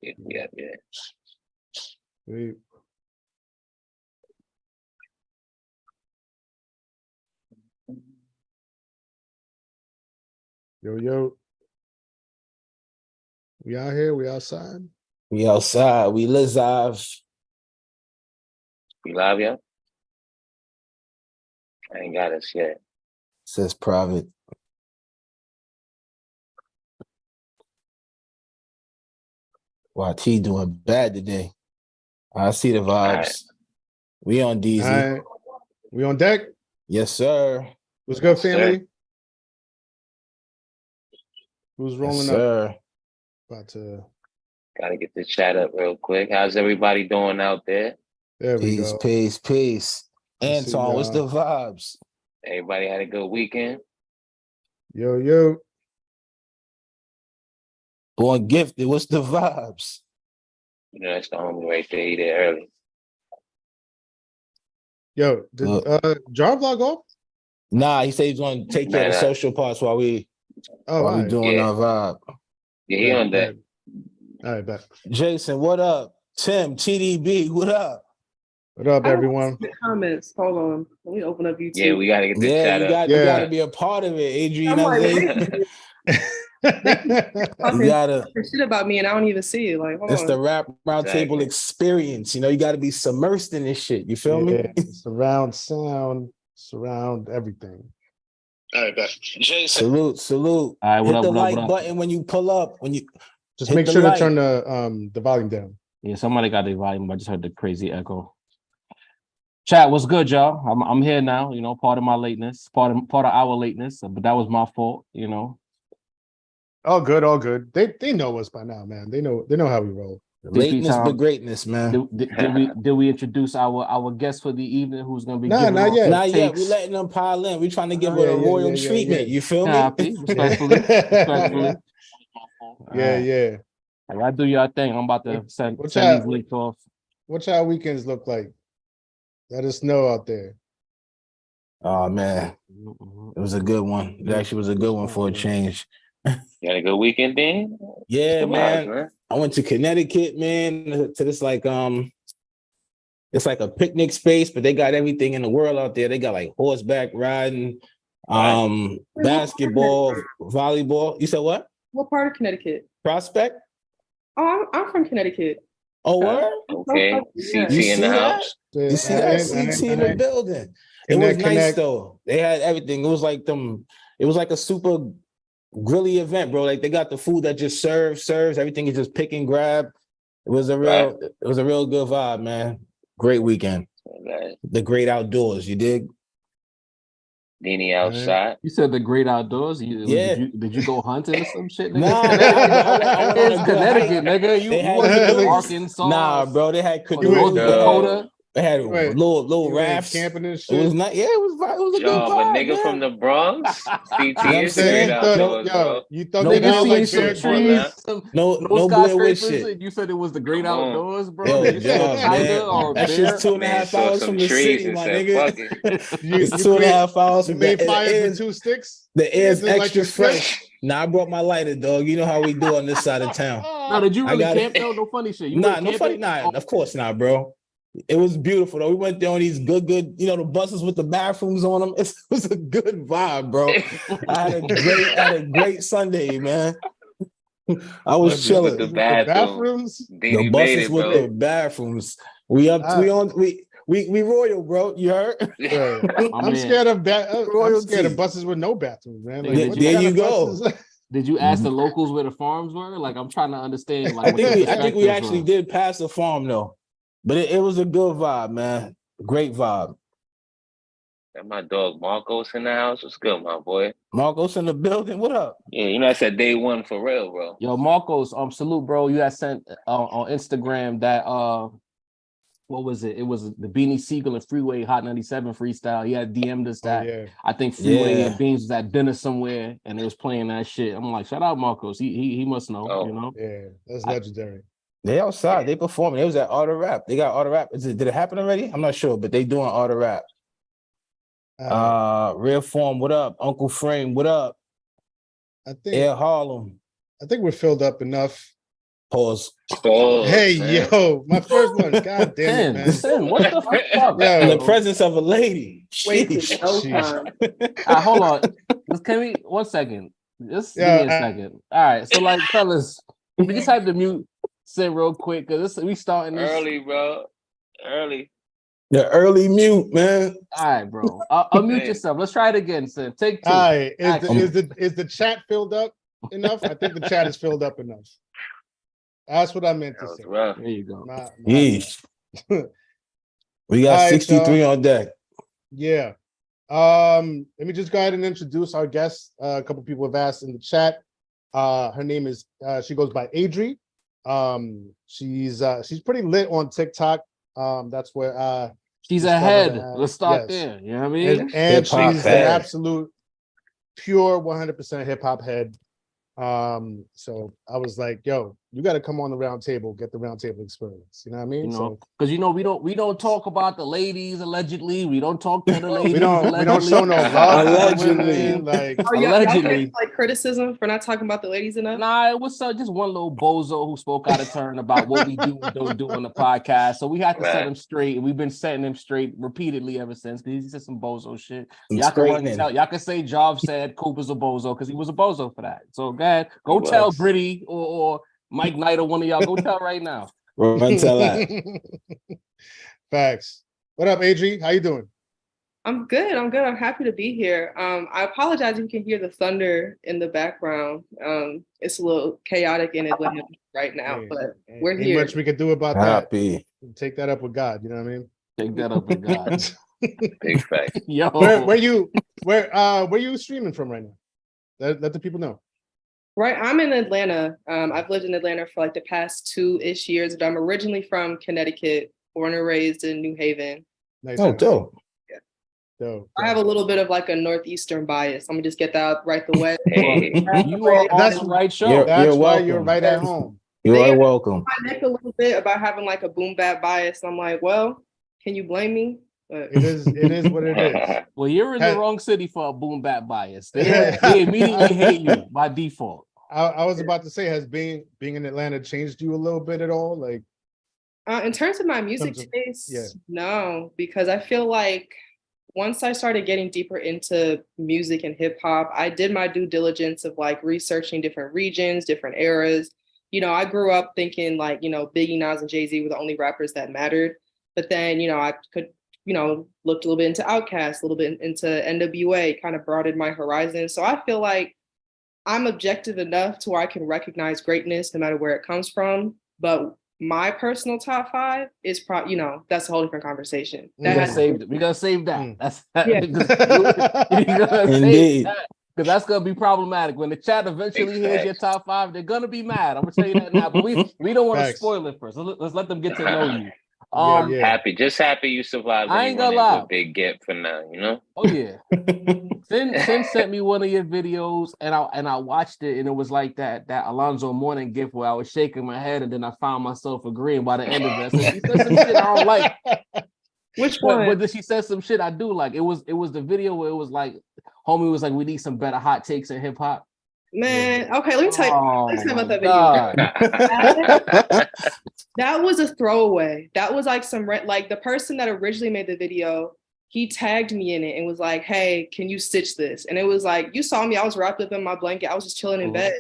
Yeah. Sweet. Yo. We out here, we outside. We outside, we live. We live, yeah? I ain't got us yet. Says private. YT doing bad today. I see the vibes. Right. We on DZ. All right. We on deck. Yes, sir. What's good, Yes, sir. family? Who's rolling Yes, up? sir. About to. Gotta get the chat up real quick. How's everybody doing out there? There we Peace, go. peace. Let's see, Anton, what's the y'all. vibes? Everybody had a good weekend? Yo. Born gifted, what's the vibes? You know, that's the homie right there. He there early. Yo, did Jar vlog off? Nah, he said he's gonna take care of the Nah. social parts while we Oh, doing Yeah. our vibe. Yeah, he on that. All right, bet. Jason, what up? Tim, TDB, what up? What up, I don't everyone? see the comments. Hold on. Let me open up YouTube. Yeah, we gotta get the Yeah, chat you up. got Yeah. you gotta be a part of it, Adrian. I'm like, You talking gotta shit about me and I don't even see it. Like, hold it's on. the rap round table Exactly. experience. You know, you gotta be submersed in this shit. You feel Yeah, me? surround sound, surround everything. All right, bet. Salute. All right, what Hit up, the what up, like what up? button when you pull up. When you Just hit make the sure like. to turn the volume down. Yeah, somebody got the volume. I just heard the crazy echo. Chat, what's good, y'all? I'm here now. You know, part of my lateness, part of our lateness, but that was my fault. You know, All good. They know us by now, man. They know how we roll. Lateness but time. greatness, man. Did we introduce our guest for the evening? Who's gonna be Nah, giving not off yet. Not yet. We takes? letting them pile in. We trying to give Yeah, her a royal yeah. treatment. You feel me? Copy, respectfully. Respectfully. Yeah. All right, do your thing. I'm about to send What's these that? links off. What's our weekends look like? Let us know out there. Oh man, it was a good one. It actually was a good one for a change. You had a good weekend, then? Yeah, Come on, man. I went to Connecticut, man, to this it's like a picnic space, but they got everything in the world out there. They got like horseback riding, Right. basketball, volleyball. You said what? What part of Connecticut? Prospect? Oh, I'm from Connecticut. Oh, word? Okay. Yeah. CT You in see the that? house. You see that? CT in the building. It was nice though. They had everything. It was like it was like a super grilly event, bro. Like they got the food that just serves. Everything is just pick and grab. It was a real good vibe, man. Great weekend. Okay. The great outdoors, you dig? Dini outside. You said the great outdoors. Yeah. Did you go hunting or some shit? Nigga? Nah, I went on a It's good Connecticut, hike. nigga. They You had wasn't in canoes. Arkansas. Nah, bro. They had or canoes. North Dakota. They had little You went rafts. camping and It shit. was not. Yeah, it was a good Yo, but vibe, nigga man. from the Bronx, CT You know what I'm is the great saying? outdoors, bro. You thought No they Blair got Witch like some Bear shit. Come on Creek? now. No Blair Witch skyscrapers. shit. You said it was the great Come on. outdoors, bro. Yo, You saw dog, tiger man. or That bear. shit's 2.5 Man saw hours some from the trees city, and my said, nigga. fuck it. It's 2.5 hours You from made the fires air. with 2 sticks? The air's You had to light extra your stick? fresh. Nah, I brought my lighter, dog. You know how we do on this side of town. No, did you I really got camp though? No funny shit. You Nah, went no funny. camping? Nah, of course not, bro. It was beautiful though. We went there on these good, the buses with the bathrooms on them. It was a good vibe, bro. I had a great Sunday, man. I was With chilling. the With bathrooms. The Dini made buses it, with bro. the bathrooms. We royal, bro. You heard? Yeah. I'm man. scared of I'm Royalty. scared of buses with no bathrooms, man. Like, There what there kind you of go. buses? Did you ask the locals where the farms were? Like, I'm trying to understand. Like, I what their think we perspectives actually were. did pass the farm though, but it was a good vibe, man. Great vibe. And my dog Marcos in the house. What's good, my boy? Marcos in the building. What up? Yeah, you know, I said day one for real, bro. Yo, Marcos, salute, bro. You had sent on Instagram that what was it? It was the Beanie Siegel and Freeway Hot 97 freestyle. He had DM'd us that. Yeah. I think Freeway Yeah. and Beans was at dinner somewhere and they was playing that shit. I'm like, shout out Marcos. He must know, Oh. you know. Yeah, that's legendary. They outside. They performing. They was at Auto Rap. They got Auto Rap. Did it happen already? I'm not sure, but they doing Auto Rap. Real Form. What up? Uncle Frame. What up? I think Air Harlem. we're filled up enough. Pause. Hey, man. yo, my first one. God damn it, man. Sin, what the fuck? Yo. In the presence of a lady. Wasted Sheesh. no Sheesh. time. Hold on. Can we 1 second? Just give me a Yeah, second. All right. So, like, fellas, we just have to mute Sin real quick because we starting this Early, bro. Early. The early mute, man. All right, bro. Unmute Hey. yourself. Let's try it again, Sin. Take 2. all right. Action. Is the chat filled up enough? I think the chat is filled up enough. That's what I meant That to was say. rough. There you go. My Yeesh. bad. We got All right, 63 on deck. Yeah. Let me just go ahead and introduce our guest. A couple people have asked in the chat. Her name is she goes by Adri. She's pretty lit on TikTok. That's where She's discovered ahead. her. Let's start Yes. there. You know what I mean? and Hip-hop she's an head. absolute pure 100% hip hop head. So I was like, yo, you got to come on the round table, get the round table experience. You know what I mean? You know, because we don't talk about the ladies allegedly. We don't talk to the So ladies. we don't allegedly. show no love. Allegedly. Like Oh, y'all Allegedly. get, like criticism for not talking about the ladies enough? Nah, it was just one little bozo who spoke out of turn about what we do and don't do on the podcast. So we had to set Right. him straight, and we've been setting him straight repeatedly ever since because he said some bozo shit. Some Y'all can run, straightening. y'all can say Job said Cooper's a bozo because he was a bozo for that. So go ahead, go He tell was. Gritty or Mike Knight or one of y'all. Go tell right now. Run tell that. Facts. What up, Adri? How you doing? I'm good. I'm good. I'm happy to be here. I apologize if you can hear the thunder in the background. It's a little chaotic in Atlanta right now, Hey, but we're ain't here. much we could do about that. Happy. Take that up with God. You know what I mean? Take that up with God. Big fact. Yo, where you streaming from right now? Let the people know. Right. I'm in Atlanta. I've lived in Atlanta for like the past 2-ish years, but I'm originally from Connecticut, born and raised in New Haven. Nice. Oh, dope. Dope. I have a little bit of like a Northeastern bias. I'm gonna just get that out right the way. Hey. you are on That's- the right show. You're That's why welcome. you're right at home. You They- are welcome. My neck a little bit about having like a boom bap bias. I'm like, well, can you blame me? But It is what it is. Well, you're in the Had- wrong city for a boom bap bias. Yeah. They immediately hate you by default. I was about to say, has being in Atlanta changed you a little bit at all? Like, in terms of my music terms of- taste, yeah. no, because I feel like once I started getting deeper into music and hip hop, I did my due diligence of like researching different regions, different eras. You know, I grew up thinking like, you know, Biggie, Nas, and Jay-Z were the only rappers that mattered. But then, you know, I could, you know, looked a little bit into Outkast, a little bit into NWA, kind of broadened my horizon. So I feel like I'm objective enough to where I can recognize greatness no matter where it comes from. But my personal top 5 is probably, you know, that's a whole different conversation. We That gotta has- save that. We gotta save that. Mm. That's Yeah. because you gotta save Indeed. that. Because that's gonna be problematic. When the chat eventually Big hears your facts. top 5, they're gonna be mad. I'm gonna tell you that now. But we don't want to Facts. spoil it first. Let's let them get to know you. Yeah, yeah. Just happy you survived. I and ain't you run gonna into lie. a big gap for now, you know? Oh yeah. Sin sent me one of your videos and I watched it and it was like that Alonzo Mourning gift where I was shaking my head and then I found myself agreeing by the end of it. I said, she said some shit I don't like. Which one? But then she said some shit I do like. It was the video where it was like homie was like, we need some better hot takes in hip hop. Man, okay, let me tell you. Oh, Let's talk about that my video. God. That was a throwaway. That was like like the person that originally made the video, he tagged me in it and was like, hey, can you stitch this? And it was like, you saw me, I was wrapped up in my blanket. I was just chilling in bed.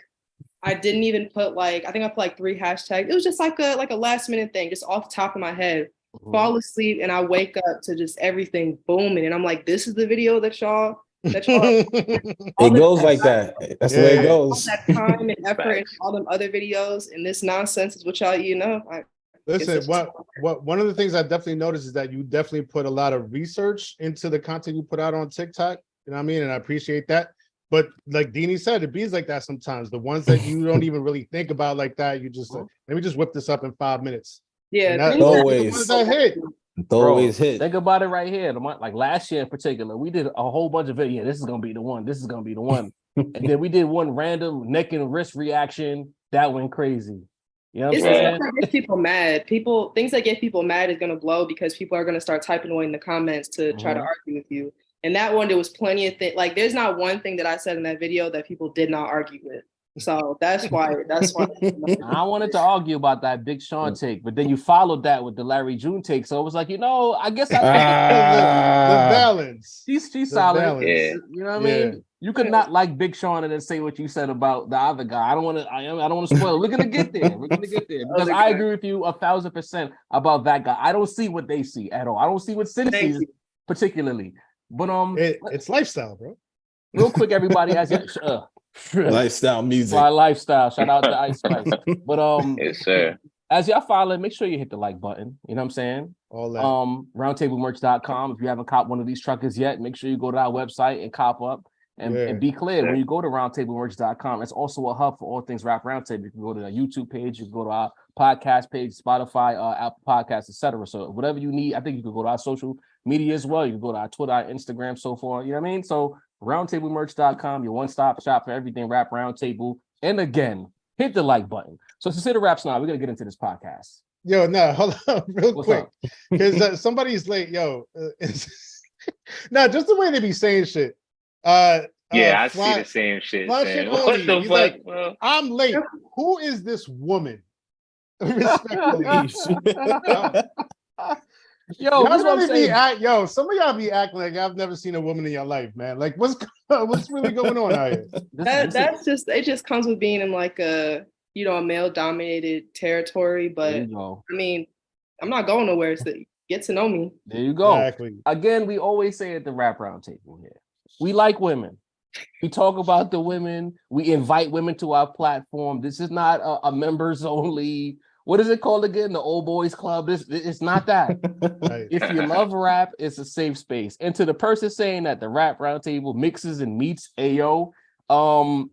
I didn't even put like, I think I put like 3 hashtags. It was just like a last minute thing, just off the top of my head. Fall asleep and I wake up to just everything booming. And I'm like, this is the video that y'all It goes like that. That's the way it all goes. that time and effort and all them other videos and this nonsense is what y'all, you know. Listen, It's one of the things I definitely noticed is that you definitely put a lot of research into the content you put out on TikTok. You know what I mean? And I appreciate that. But like Deanie said, it bees like that sometimes. The ones that you don't even really think about like that, you just like, let me just whip this up in 5 minutes. Yeah, And that- things that- Always. the ones that hit. It's always hit. Think about it right here. Like last year in particular, we did a whole bunch of videos. Yeah, this is gonna be the one. This is gonna be the one. And then we did one random neck and wrist reaction that went crazy. You know what I'm It's saying? stuff that gets people mad. Things that get people mad is gonna blow because people are gonna start typing away in the comments to try to argue with you. And that one, there was plenty of things. Like, there's not one thing that I said in that video that people did not argue with. So that's why. I wanted to argue about that Big Sean take, but then you followed that with the Larry June take. So it was like, I guess the balance. She's The solid. balance. Yeah. You know what I mean? You could not like Big Sean and then say what you said about the other guy. I don't want to spoil it. We're gonna get there. Because I agree with you 1,000% about that guy. I don't see what they see at all. I don't see what Sin sees particularly. But it's lifestyle, bro. Real quick, everybody, as lifestyle music. My lifestyle. Shout out to Ice Spice. But Yes, sir. as y'all follow, make sure you hit the like button. You know what I'm saying? All that. Roundtablemerch.com. If you haven't copped one of these truckers yet, make sure you go to our website and cop up. And be clear, when you go to roundtablemerch.com, it's also a hub for all things Rap Roundtable. You can go to our YouTube page, you can go to our podcast page, Spotify, Apple Podcasts, etc. So whatever you need, I think you can go to our social media as well. You can go to our Twitter, our Instagram, so forth. You know what I mean? So roundtablemerch.com, your one-stop shop for everything Rap Roundtable. And again, hit the like button. So consider Raps now. We're gonna get into this podcast. Yo, no, hold on real What's quick. Because somebody's late. Yo, no, just the way they be saying shit. I see the same shit. What the fuck? Like, I'm late. Who is this woman? Respectfully. Yo, some of y'all be acting like I've never seen a woman in your life, man. Like, what's really going on out here? It just comes with being in like a male-dominated territory. But I mean, I'm not going nowhere. So get to know me. There you go. Exactly. Again, we always say at the Rap Roundtable here, we like women. We talk about the women. We invite women to our platform. This is not a members only. What is it called again? The old boys club. It's not that. Right. If you love rap, it's a safe space. And to the person saying that the Rap Roundtable mixes and meets, ayo, the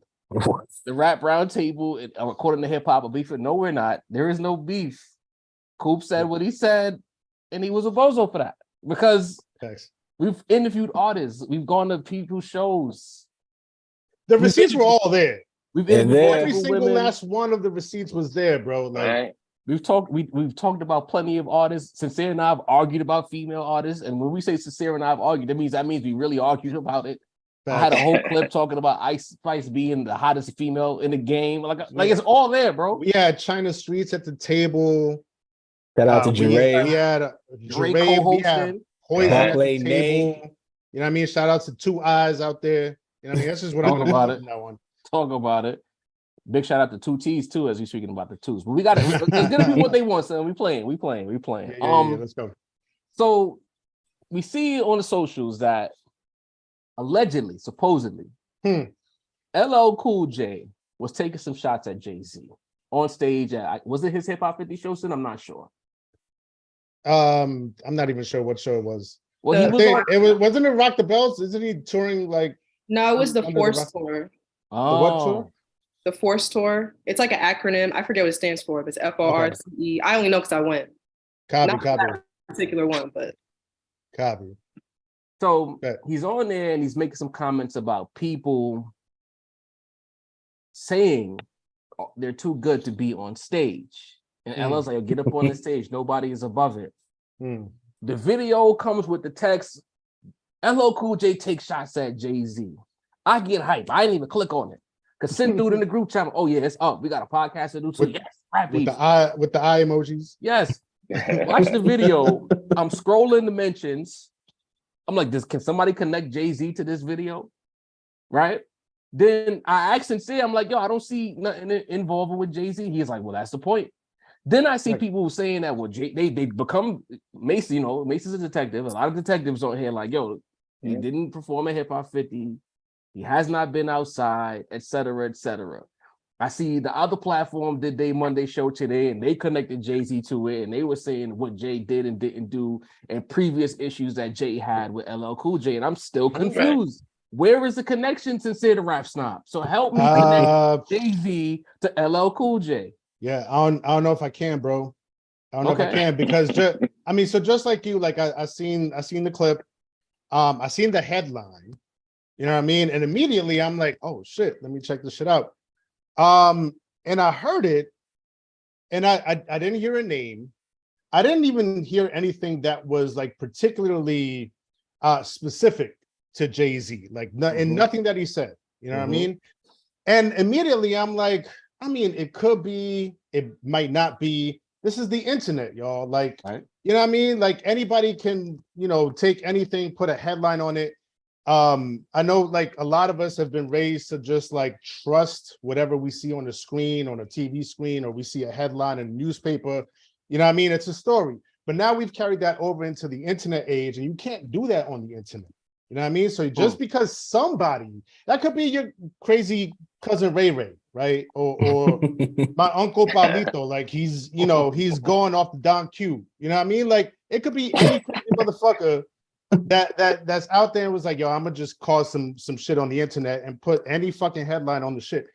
Rap Roundtable, according to hip hop, a beef. No, we're not. There is no beef. Coop said what he said, and he was a bozo for that because we've interviewed artists. We've gone to people's shows. The receipts were all there. We've interviewed every single last one of the receipts was there, bro. Like, right. We've talked about plenty of artists. Sincere and I have argued about female artists, and when we say Sincere and I have argued, that means we really argued about it. I had a whole clip talking about Ice Spice being the hottest female in the game. Like it's all there, bro. We had China Streets at the table. Shout out to Dre. We had Dre co-hosting. Poison at the table. You know what I mean? Shout out to Two Eyes out there. You know what I mean? That's just what I'm about it. That one. Talk about it. Big shout out to Two T's too, as you're speaking about the twos. But we got it. It's gonna be what they want, son. We playing. Yeah, let's go. So we see on the socials that allegedly, supposedly, LL Cool J was taking some shots at Jay-Z on stage at, was it his Hip Hop 50 show, son? I'm not sure. I'm not even sure what show it was. Well, wasn't it Rock the Bells? Isn't he touring like? No, it was the Force Tour. Oh. The what tour? The Force Tour. It's like an acronym. I forget what it stands for, but it's FORCE. I only know because I went. Copy. That particular one, but copy. So he's on there and he's making some comments about people saying they're too good to be on stage. And LL's like, get up on the stage. Nobody is above it. The video comes with the text, LL Cool J takes shots at Jay-Z. I get hype. I didn't even click on it. Because send through it in the group channel. Oh, yeah, it's up. We got a podcast to do. So yes, with the eye emojis. Yes. Watch the video. I'm scrolling the mentions. I'm like, can somebody connect Jay-Z to this video? Right? Then I asked Sincere, I'm like, yo, I don't see nothing involving with Jay-Z. He's like, well, that's the point. Then I see people saying that, well, they become Macy, Macy's a detective. A lot of detectives on here like, yo, he didn't perform at Hip Hop 50. He has not been outside, et cetera, et cetera. I see the other platform did their Monday show today, and they connected Jay-Z to it, and they were saying what Jay did and didn't do, and previous issues that Jay had with LL Cool J, and I'm still confused. Where is the connection to Sid the Rap Snob? So help me connect Jay-Z to LL Cool J. Yeah, I don't know if I can, bro. I don't know if I can because just like you, like I seen the clip, I seen the headline, you know what I mean, and immediately I'm like, oh shit, let me check this shit out. And I heard it, and I didn't hear a name. I didn't even hear anything that was like particularly specific to Jay-Z, like and nothing that he said. You know what I mean? And immediately I'm like, I mean, it could be, it might not be. This is the internet, y'all. Like, Right. you know what I mean? Like anybody can, take anything, put a headline on it. I know like a lot of us have been raised to just like trust whatever we see on the screen, on a TV screen, or we see a headline in a newspaper. You know what I mean? It's a story. But now we've carried that over into the internet age, and you can't do that on the internet. You know what I mean? So just because somebody, that could be your crazy cousin Ray Ray, right? Or my uncle Pablito, like he's going off the Don Q. You know what I mean? Like it could be any crazy motherfucker that's out there and was like, yo, I'm gonna just cause some shit on the internet and put any fucking headline on the shit.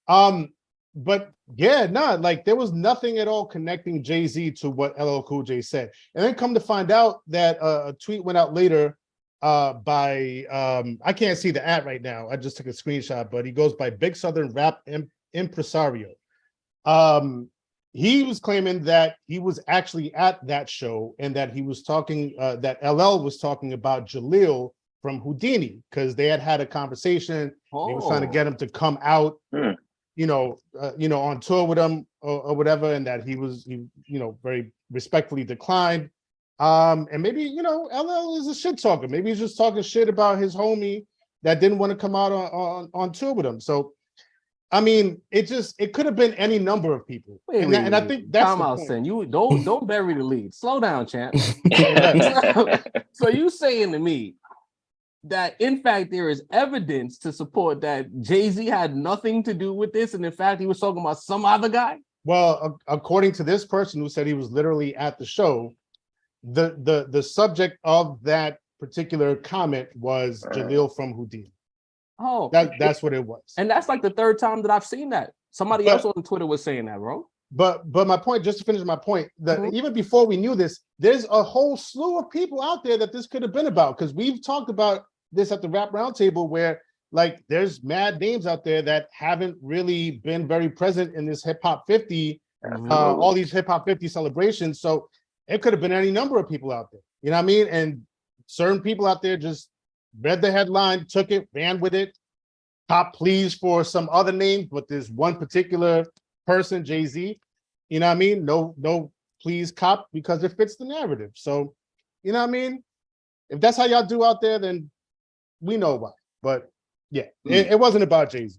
But yeah, like there was nothing at all connecting Jay-Z to what LL Cool J said. And then come to find out that a tweet went out later by I can't see the ad right now. I just took a screenshot, but he goes by Big Southern Rap Impresario. He was claiming that he was actually at that show and that he was talking, that LL was talking about Jaleel from Houdini because they had a conversation. He was trying to get him to come out, on tour with him or whatever, and that he very respectfully declined. And maybe, LL is a shit talker. Maybe he's just talking shit about his homie that didn't want to come out on tour with him. So, I mean, it could have been any number of people. And I think that's the point. Sen. You don't bury the lead. Slow down, champ. So you saying to me that in fact there is evidence to support that Jay-Z had nothing to do with this, and in fact he was talking about some other guy? Well, according to this person who said he was literally at the show, the subject of that particular comment was Jaleel from Houdini. Oh, that's what it was. And that's like the third time that I've seen that. Somebody else on Twitter was saying that, bro. But my point, just to finish my point, that even before we knew this, there's a whole slew of people out there that this could have been about, because we've talked about this at the Rap Roundtable where like there's mad names out there that haven't really been very present in this hip hop 50, all these hip hop 50 celebrations. So it could have been any number of people out there. You know what I mean? And certain people out there just read the headline, took it, ran with it, cop pleas for some other name, but there's one particular person, Jay-Z, you know what I mean? No please cop because it fits the narrative. So, you know what I mean? If that's how y'all do out there, then we know why. But yeah, it wasn't about Jay-Z.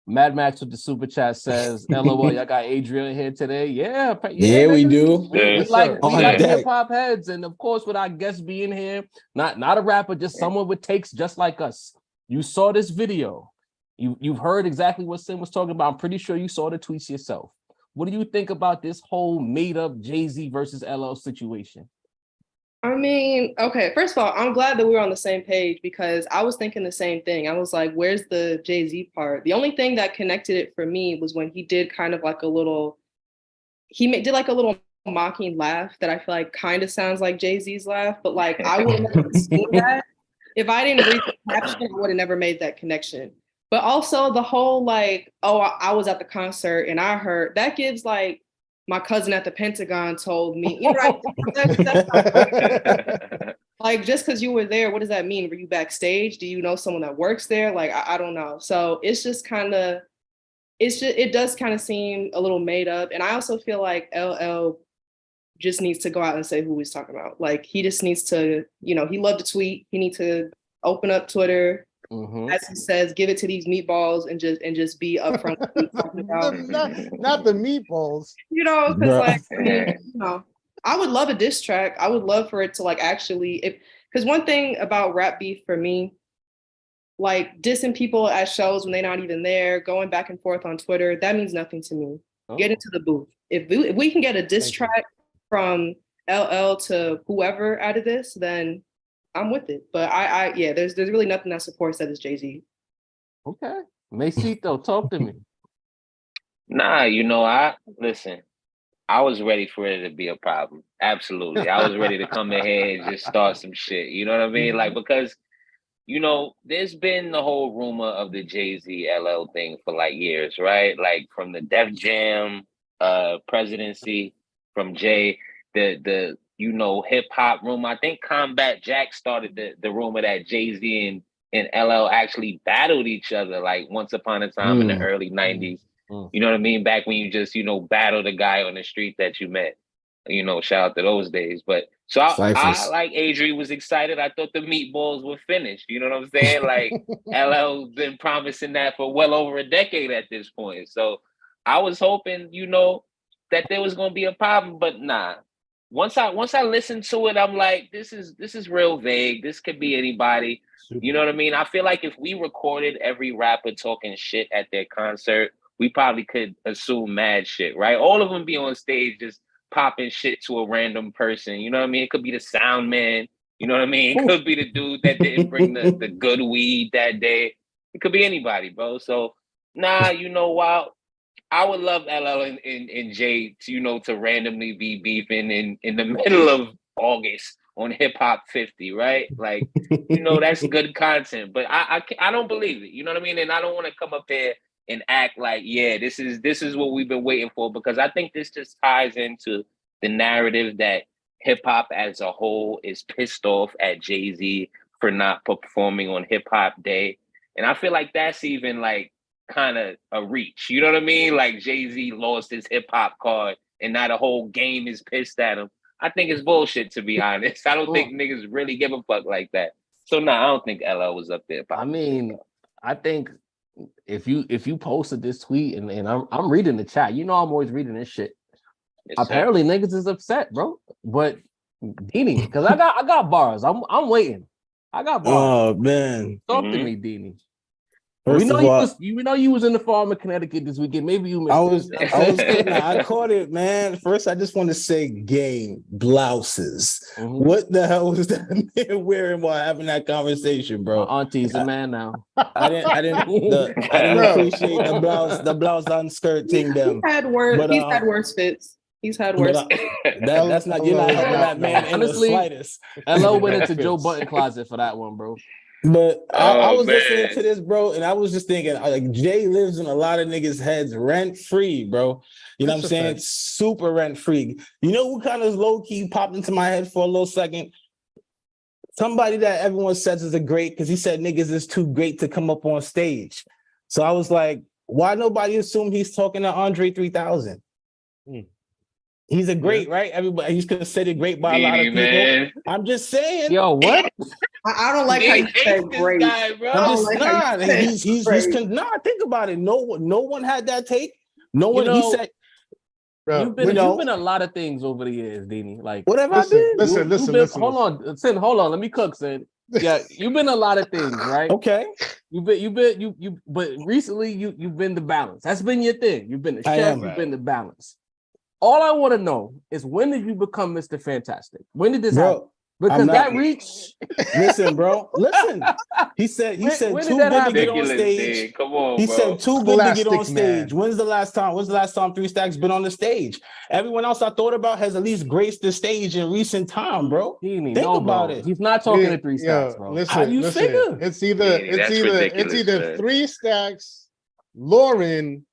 Mad Max with the super chat says, LOL, y'all got Adrian here today. Yeah, we do. We like deck. hip-hop heads, and of course with our guest being here, not a rapper, just someone with takes just like us. You saw this video. You've heard exactly what Sin was talking about. I'm pretty sure you saw the tweets yourself. What do you think about this whole made-up Jay-Z versus LL situation? I mean, okay, first of all, I'm glad that we were on the same page because I was thinking the same thing. I was like, where's the Jay-Z part? The only thing that connected it for me was when he did kind of like did like a little mocking laugh that I feel like kind of sounds like Jay-Z's laugh, but like I would have never seen that. If I didn't read the caption, I would have never made that connection. But also the whole like, oh, I was at the concert and I heard, that gives like, my cousin at the Pentagon told me, you're right. Like, just because you were there, what does that mean? Were you backstage? Do you know someone that works there? Like, I don't know. So it's just kind of, it does kind of seem a little made up. And I also feel like LL just needs to go out and say who he's talking about. Like, he just needs to, he loved to tweet. He needs to open up Twitter. As he says, give it to these meatballs and just be upfront. not the meatballs. Because I would love a diss track. I would love for it to like actually, because one thing about rap beef for me, like dissing people at shows when they're not even there, going back and forth on Twitter, that means nothing to me. Get into the booth. If we can get a diss track from LL to whoever out of this, then I'm with it. But there's really nothing that supports that is Jay-Z. Okay. Mesito, talk to me. Nah, listen, I was ready for it to be a problem. Absolutely. I was ready to come in here and just start some shit. You know what I mean? Like, because, there's been the whole rumor of the Jay-Z LL thing for like years, right? Like from the Def Jam presidency, from Jay, the hip hop rumor. I think Combat Jack started the rumor that Jay-Z and LL actually battled each other like once upon a time in the early 90s. You know what I mean? Back when you just, battled a guy on the street that you met. Shout out to those days. But so I like Adri was excited. I thought the meatballs were finished. You know what I'm saying? Like LL's been promising that for well over a decade at this point. So I was hoping, that there was gonna be a problem, but nah. Once I listened to it, I'm like, this is real vague. This could be anybody. You know what I mean? I feel like if we recorded every rapper talking shit at their concert, we probably could assume mad shit, right? All of them be on stage just popping shit to a random person. You know what I mean? It could be the sound man. You know what I mean? It could be the dude that didn't bring the good weed that day. It could be anybody, bro. So nah, while I would love LL and Jay to randomly be beefing in the middle of August on Hip Hop 50, right? Like, that's good content. But I don't believe it. You know what I mean? And I don't want to come up here and act like, yeah, this is what we've been waiting for, because I think this just ties into the narrative that hip hop as a whole is pissed off at Jay-Z for not performing on Hip Hop Day. And I feel like that's even like kind of a reach. You know what I mean? Like Jay-Z lost his hip hop card and now the whole game is pissed at him. I think it's bullshit, to be honest. I don't think niggas really give a fuck like that. So no, I don't think LL was up there. I mean, I think if you posted this tweet and I'm reading the chat, I'm always reading this shit. Yes, apparently niggas is upset, bro. But Deanie, because I got bars. I'm waiting. I got bars. Oh man. Talk to me, Deanie. First we know you was in the farm in Connecticut this weekend. Maybe you missed I caught it, man. First, I just want to say game blouses. What the hell was that man wearing while having that conversation, bro? My auntie's a man now. I didn't appreciate the blouse on skirt thing. Them. He's had worse fits. He's had worse. That's not, you're not helping that man honestly, in the slightest. LO went into Joe Button closet for that one, bro. But I was listening to this, bro, and I was just thinking, like, Jay lives in a lot of niggas' heads rent free, bro. You know what I'm saying? Super rent free. You know who kind of low key popped into my head for a little second? Somebody that everyone says is a great, because he said niggas is too great to come up on stage. So I was like, why nobody assume he's talking to Andre 3000? He's a great, right? Everybody, he's considered great by a lot of people. Man. I'm just saying. Yo, what? I don't like how you said great. Guy, bro. Think about it. No one had that take. No one. He said, bro, you've been a lot of things over the years, Deanie. Like, what have I been? Listen. Hold on. Let me cook, Sin. Yeah, you've been a lot of things, right? Okay. But recently you've been the balance. That's been your thing. You've been the chef. You've been the balance. All I want to know is, when did you become Mr. Fantastic? When did this happen? Because that reach. Listen, bro. Listen. He said too good to get on stage. Come on, he bro. said too good to get on stage. When's the last time 3 Stacks been on the stage? Everyone else I thought about has at least graced the stage in recent time, bro. Think about it. He's not talking to 3 Stacks, bro. Listen, how you figure? It's either 3 Stacks, Lauren,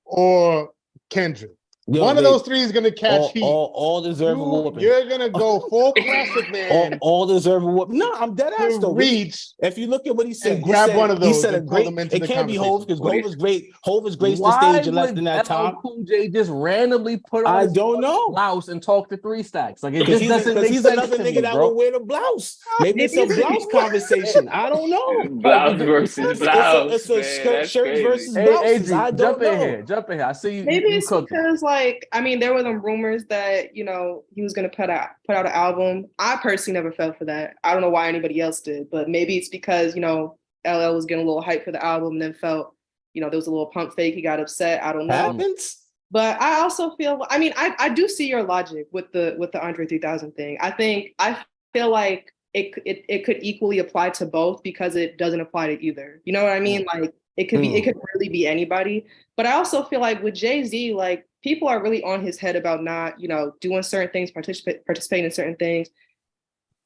or Kendrick. One of those three is gonna catch heat. All deserve a whooping. You're gonna go full classic, man. All deserve a whooping. No, I'm dead ass though. Reach. If you look at what he said, grab one of those. He said a great. It can't be Hov, because Hov is great. Hov has graced the stage in less than that time. Cool J just randomly put on his blouse and talk to 3 Stacks. Like, it just doesn't make sense. He's another nigga that will wear the blouse. Maybe it's a blouse conversation. I don't know. Blouse versus blouse. It's a shirt versus blouses. I don't know. Jump in here. I see you. Maybe it's because, like, I mean, there were them rumors that he was gonna put out an album. I personally never fell for that. I don't know why anybody else did, but maybe it's because LL was getting a little hype for the album, and then felt there was a little pump fake. He got upset. I don't know. Happens. But I also feel. I mean, I do see your logic with the Andre 3000 thing. I feel like it could equally apply to both, because it doesn't apply to either. You know what I mean? Like, it could really be anybody. But I also feel like with Jay-Z, like, people are really on his head about not, doing certain things, participating in certain things.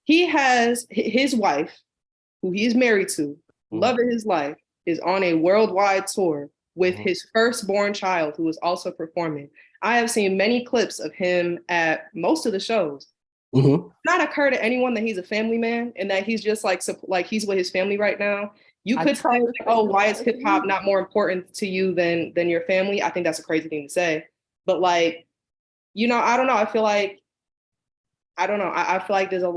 He has his wife, who he's married to, love of his life, is on a worldwide tour with his firstborn child, who is also performing. I have seen many clips of him at most of the shows not occur to anyone that he's a family man and that he's just like he's with his family right now. You could say, like, oh, why is hip hop not more important to you than your family? I think that's a crazy thing to say. But like, you know, I don't know. I feel like, I don't know. I feel like it's a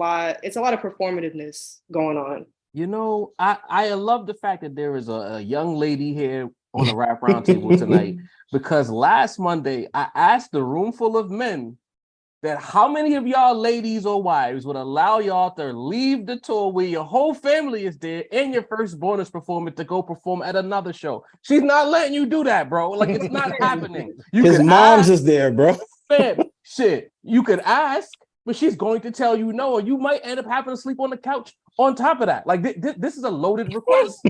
lot of performativeness going on. You know, I love the fact that there is a young lady here on the Rap Roundtable tonight, because last Monday I asked a room full of men that how many of y'all ladies or wives would allow y'all to leave the tour where your whole family is there and your firstborn is performing to go perform at another show. She's not letting you do that, bro. Like, it's not happening. His mom's is there, bro. Man, shit, you could ask, but she's going to tell you no, or you might end up having to sleep on the couch on top of that. Like, this is a loaded request.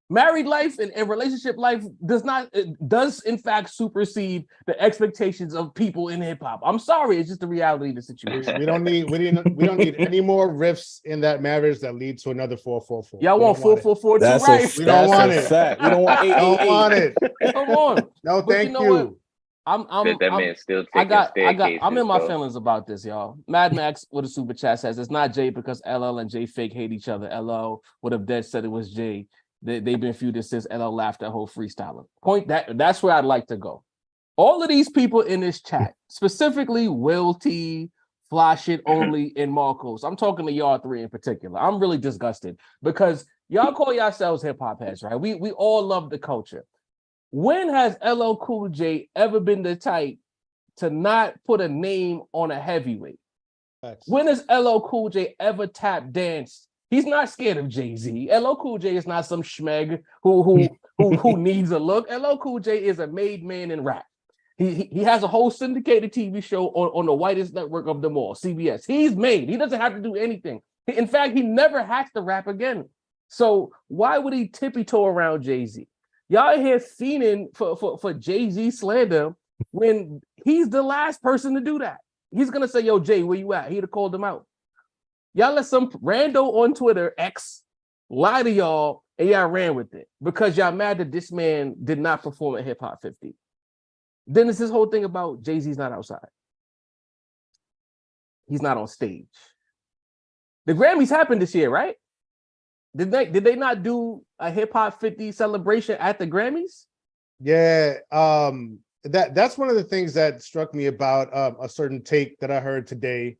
Married life and relationship life does in fact supersede the expectations of people in hip hop. I'm sorry, it's just the reality of the situation. We don't need any more rifts in that marriage that lead to another 444. Y'all want 444 too, right? We don't want it. Fact. We don't want 888. Don't want it. Come on. No, But thank you know you. what? I'm in my feelings about this, y'all. Mad Max with a super chat says it's not Jay because LL and Jay Fake hate each other. LL would have dead said it was Jay. They've been feuding since LL laughed at whole freestyling. That's where I'd like to go. All of these people in this chat, specifically Will T, Fly Shit Only, and Marcos. I'm talking to y'all three in particular. I'm really disgusted because y'all call yourselves hip hop heads, right? We all love the culture. When has LL Cool J ever been the type to not put a name on a heavyweight? Thanks. When has LL Cool J ever tap danced? He's not scared of Jay-Z. LL Cool J is not some schmeg who needs a look. LL Cool J is a made man in rap. He has a whole syndicated TV show on the whitest network of them all, CBS. He's made. He doesn't have to do anything. In fact, he never has to rap again. So why would he tippy-toe around Jay-Z? Y'all here fiending for Jay-Z slander when he's the last person to do that. He's gonna say, yo, Jay, where you at? He'd have called him out. Y'all let some rando on Twitter, X, lie to y'all, and y'all ran with it because y'all mad that this man did not perform at Hip Hop 50. Then it's this whole thing about Jay-Z's not outside. He's not on stage. The Grammys happened this year, right? Did they not do a Hip Hop 50 celebration at the Grammys? Yeah, that's one of the things that struck me about a certain take that I heard today.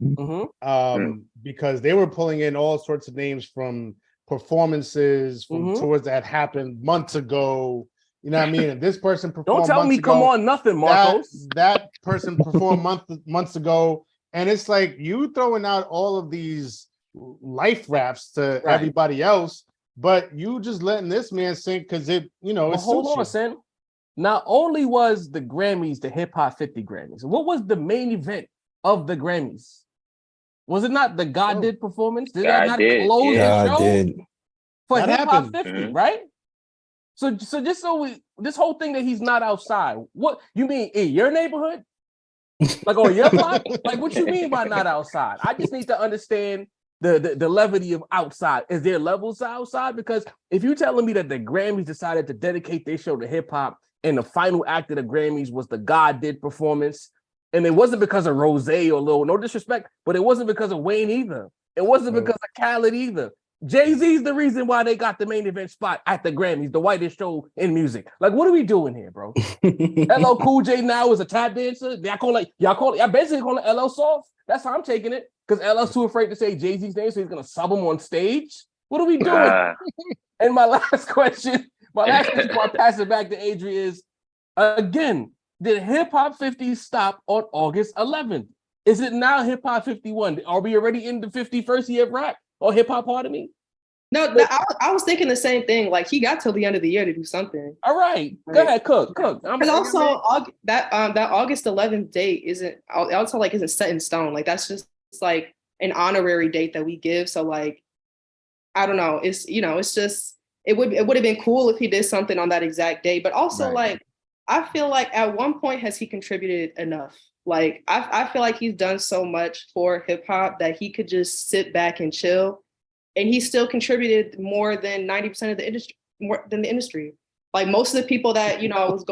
Because they were pulling in all sorts of names from performances from tours that happened months ago. You know what I mean? And this person performed. Don't tell me, come on, nothing, Marcos. That person performed months ago, and it's like you throwing out all of these life raps to everybody else, but you just letting this man sing because it, you know, it's hold on, Sen. Not only was the Grammys the Hip Hop 50 Grammys, what was the main event of the Grammys? Was it not the God Did performance? Did that not close the show for Hip Hop 50, right? So just this whole thing that he's not outside, what you mean in your neighborhood? Like on your block? Like what you mean by not outside? I just need to understand the levity of outside. Is there levels to outside? Because if you're telling me that the Grammys decided to dedicate their show to hip hop and the final act of the Grammys was the God Did performance, and it wasn't because of Rose or Lil, no disrespect, but it wasn't because of Wayne either. It wasn't because of Khaled either. Jay-Z's the reason why they got the main event spot at the Grammys, the whitest show in music. Like, what are we doing here, bro? LL Cool J now is a tap dancer. Y'all basically calling LL soft. That's how I'm taking it. Because LL's too afraid to say Jay-Z's name, so he's gonna sub him on stage. What are we doing? And my last question before I pass it back to Adrian is, again, did Hip Hop 50 stop on August 11th? Is it now Hip Hop 51? Are we already in the 51st year of rap or hip hop? Pardon me. No, I was thinking the same thing. Like he got till the end of the year to do something. All right, go ahead, cook. Because also that August 11th date isn't set in stone. Like that's just like an honorary date that we give. So like, I don't know. It's just it would have been cool if he did something on that exact day. But also like, I feel like at one point has he contributed enough? Like I feel like he's done so much for hip hop that he could just sit back and chill. And he still contributed more than 90% of the industry, more than the industry. Like most of the people that, was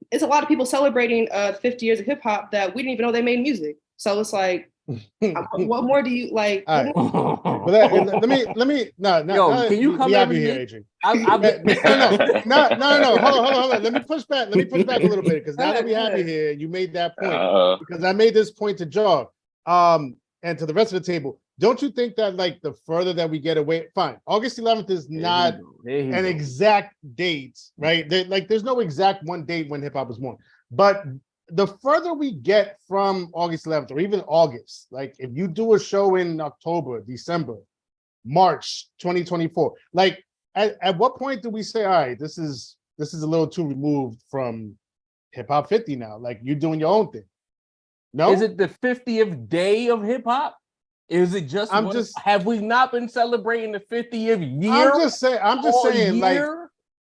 it's a lot of people celebrating 50 years of hip hop that we didn't even know they made music. So it's like, What more do you like? All right. Yo, But let me no, can you come we have every you here, week? Adrian. I've been No. Hold on. Let me push back a little bit because now that we have you here, you made that point because I made this point to Jaw, and to the rest of the table. Don't you think that like the further that we get away, fine. August 11th is not an exact date, right? There's no exact one date when hip hop was born, but the further we get from August 11th or even August, like if you do a show in October, December, March 2024, like at what point do we say, all right, this is a little too removed from hip hop 50 now? Like you're doing your own thing. No, is it the 50th day of hip hop? Is it just have we not been celebrating the 50th year? I'm just saying, like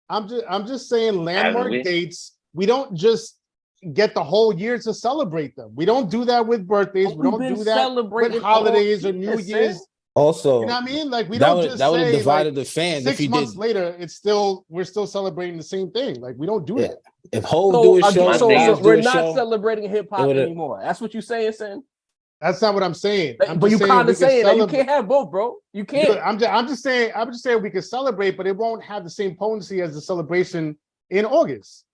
I'm just saying landmark dates. We don't just get the whole year to celebrate them. We don't do that with birthdays. We don't do that with holidays or New Year's. Also, you know what I mean? Like we don't just that would have say divided like, the fans. 6 months later, we're still celebrating the same thing. Like we don't do that. If Hov do a show, so we're not celebrating hip hop anymore. That's what you're saying, Sin? That's not what I'm saying. But you kind of saying that you can't have both, bro. You can't. Dude, I'm just saying we can celebrate, but it won't have the same potency as the celebration in August.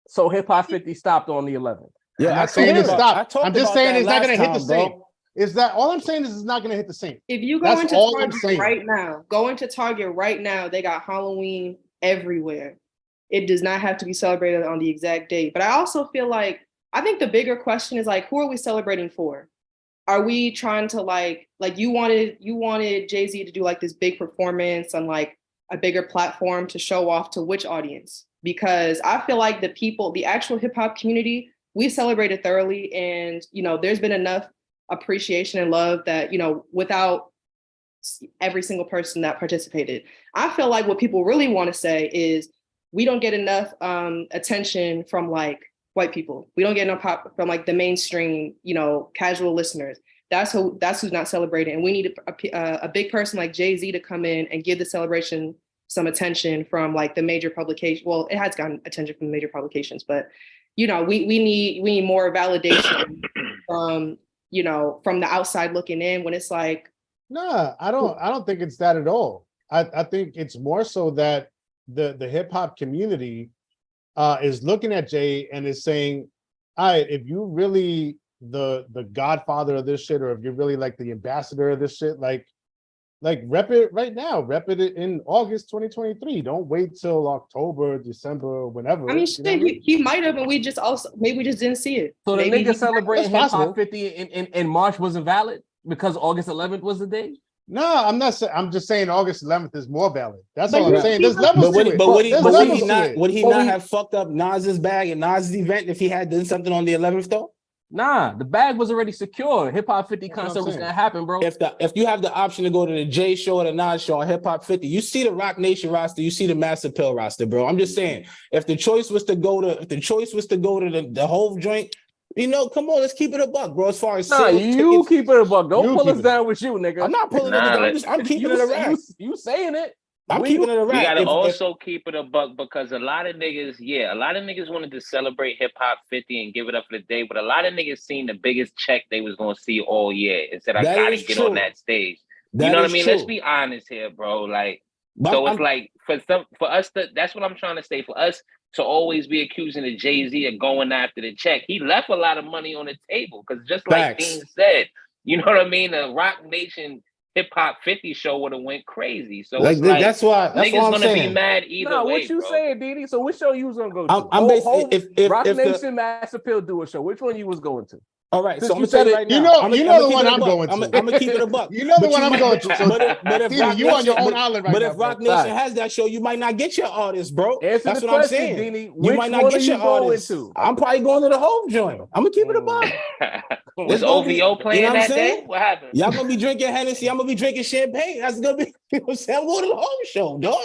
So hip hop 50 stopped on the 11th. Yeah, I'm not saying it stopped. I'm just saying it's not going to hit the same. Is that all I'm saying is it's not going to hit the same. If you go into Target right now, they got Halloween everywhere. It does not have to be celebrated on the exact date. But I also feel like, I think the bigger question is like, who are we celebrating for? Are we trying to like you wanted Jay-Z to do like this big performance on like a bigger platform to show off to which audience? Because I feel like the actual hip hop community, we celebrated thoroughly, and there's been enough appreciation and love that without every single person that participated. I feel like what people really want to say is we don't get enough attention from like white people. We don't get enough pop from like the mainstream, casual listeners. That's who's not celebrating. And we need a big person like Jay-Z to come in and give the celebration some attention from like the major publication. Well, it has gotten attention from the major publications, but we need more validation from the outside looking in when it's like. No, I don't think it's that at all. I think it's more so that the hip hop community is looking at Jay and is saying, all right, if you really the godfather of this shit, or if you're really like the ambassador of this shit, like rep it right now, rep it in August 2023. Don't wait till October, December, whenever. I mean, he might have, and we just didn't see it. So the nigga celebrating hip hop 50 in March wasn't valid because August 11th was the day? No, I'm not saying. I'm just saying August 11th is more valid. That's all I'm saying. There's levels to it. Would he not have fucked up Nas's bag and Nas's event if he had done something on the 11th though? Nah, the bag was already secure. Hip Hop 50 concert was gonna happen, bro. If you have the option to go to the J show or the Nas show or Hip Hop 50, you see the Rock Nation roster, you see the Master Pill roster, bro. I'm just saying, if the choice was to go to the whole joint. Come on, let's keep it a buck, bro. As far as you keep it a buck. Don't pull us down with you, nigga. I'm not pulling it down. I'm keeping it a wrap. You saying it? I'm keeping it a wrap. You gotta also keep it a buck because a lot of niggas wanted to celebrate hip hop 50 and give it up for the day, but a lot of niggas seen the biggest check they was gonna see all year and said, I gotta get on that stage. You know what I mean? Let's be honest here, bro. Like, so it's like for us that's what I'm trying to say. For us to always be accusing the Jay-Z of going after the check, he left a lot of money on the table because just like Dean said, you know what I mean? The Rock Nation Hip Hop 50 show would have went crazy. So it's like that's why niggas I'm gonna saying. be mad either way. What you saying, Didi? So which show you was gonna go to? I'm basically if Rock Nation Master Pill do a show. Which one you was going to? All right, so I'm gonna tell you right now. You know the one I'm going to. I'm gonna keep it a buck. You know the one I'm going to. So but if you on your own island right now. But if Rock Nation has that show, you might not get your artist, bro. That's what I'm saying. Dini, you might not get your artist. I'm probably going to the whole joint. I'm gonna keep it a buck. Was OVO playing that day? What happened? Y'all gonna be drinking Hennessy. I'm gonna be drinking champagne. That's gonna be. I'm going to the whole show, dog.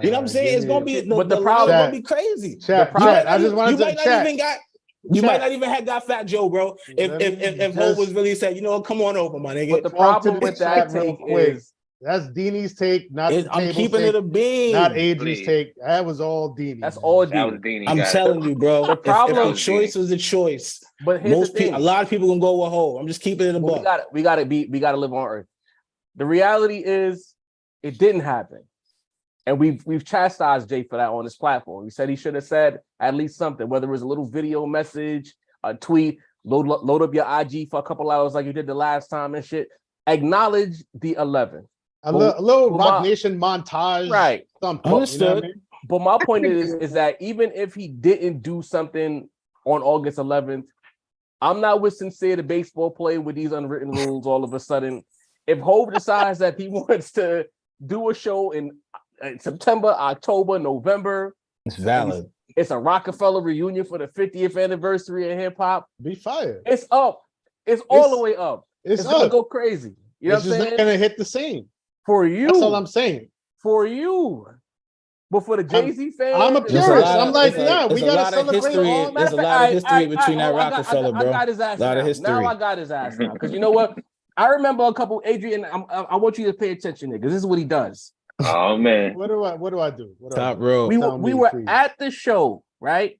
You know what I'm saying? It's gonna be. But the problem gonna be crazy. I just wanted to check. You might not even have got Fat Joe, bro. If Hope was really said, come on over, my nigga. But the problem with that take is That's Deanie's take, not the I'm table's keeping take, it a bean. not Adrian's Please. take. That was all Deanie. That's all That was Deanie. Deanie. I'm guys. telling you, bro. The problem- if That the was choice Deanie. was the choice, But here's most the thing. people, a lot of people gonna go with Hov. I'm just keeping it a Well, buck. we gotta live on Earth. The reality is, it didn't happen, and we've chastised Jay for that on this platform. We said he should have said at least something, whether it was a little video message, a tweet, load up your IG for a couple hours like you did the last time and shit. Acknowledge the 11. A little Well, Rock Nation montage, Right. something. Understood. You know what I mean? But my point is that even if he didn't do something on August 11th, I'm not with Sincere, the baseball player with these unwritten rules all of a sudden. If Hov decides that he wants to do a show in September, October, November, It's valid. it's a Rockefeller reunion for the 50th anniversary of hip hop. Be fired. It's up. It's all the way up. It's gonna up. go crazy. You know It's what I'm just saying? not gonna hit the same. For you. That's all I'm saying. For you. But for the Jay-Z fans, I'm a There's purist. lot I'm of- like, there's a- yeah, we there's a gotta lot of celebrate history. all. There's a lot of history between that Rockefeller, bro. I got his ass Lot now. of history. Now I got his ass now. Because you know what? I remember a couple, Adrian, I want you to pay attention, niggas. This is what he does. Oh man. What do I do? What do I Top do? row. Tell We me, were please. at the show, right?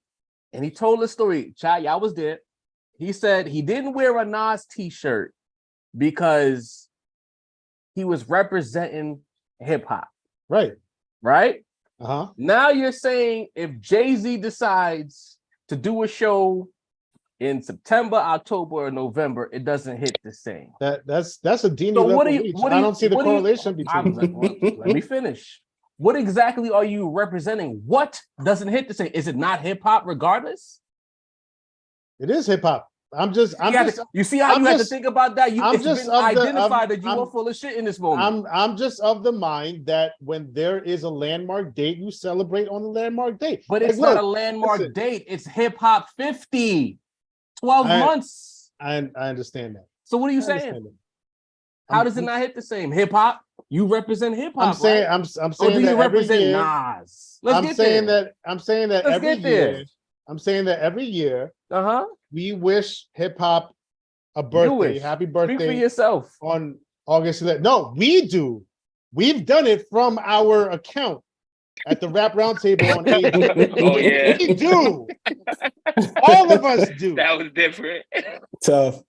And he told the story. Chat, y'all was there. He said he didn't wear a Nas t-shirt because he was representing hip hop, Right. right? Uh-huh. Now you're saying if Jay-Z decides to do a show in September, October, or November, it doesn't hit the same. That's a Deanie So level what do you? reach. What do I you- don't see the what do you- correlation between them. Well, let me finish. What exactly are you representing? What doesn't hit the same? Is it not hip hop regardless? It is hip hop. You see how I'm you have to just- think about that? I'm It's just been of the- identified that you I'm- are full of shit in this moment. I'm just of the mind that when there is a landmark date, you celebrate on the landmark date. But Like, it's not look, a landmark listen. date. It's hip hop 50, 12 months. I understand that. So what are you I saying? understand that. How does it not hit the same? Hip hop, you represent hip hop. I'm saying right? I'm Or saying do that you every represent year. Nas? I'm saying that Let's every get there. year. I'm saying that every year Uh-huh. we wish hip hop a You birthday, wish. happy Speak for birthday yourself. on August 11th. No, we do. We've done it from our account at the Rap Roundtable on AG. Oh yeah. We do. All of us do. That was different. Tough.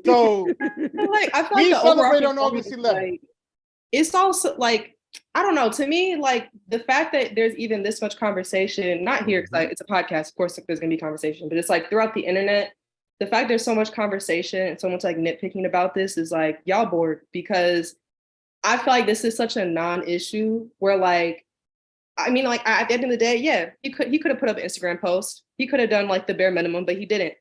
So I feel we the overall celebrate on component August is, 11th. like, it's also like, I don't know, to me, like the fact that there's even this much conversation, not here because it's a podcast, of course there's gonna be conversation, but it's like throughout the internet, the fact there's so much conversation and so much like nitpicking about this is like, y'all bored, because I feel like this is such a non-issue where like, I mean, like at the end of the day, yeah, he could have put up an Instagram post. He could have done like the bare minimum, but he didn't.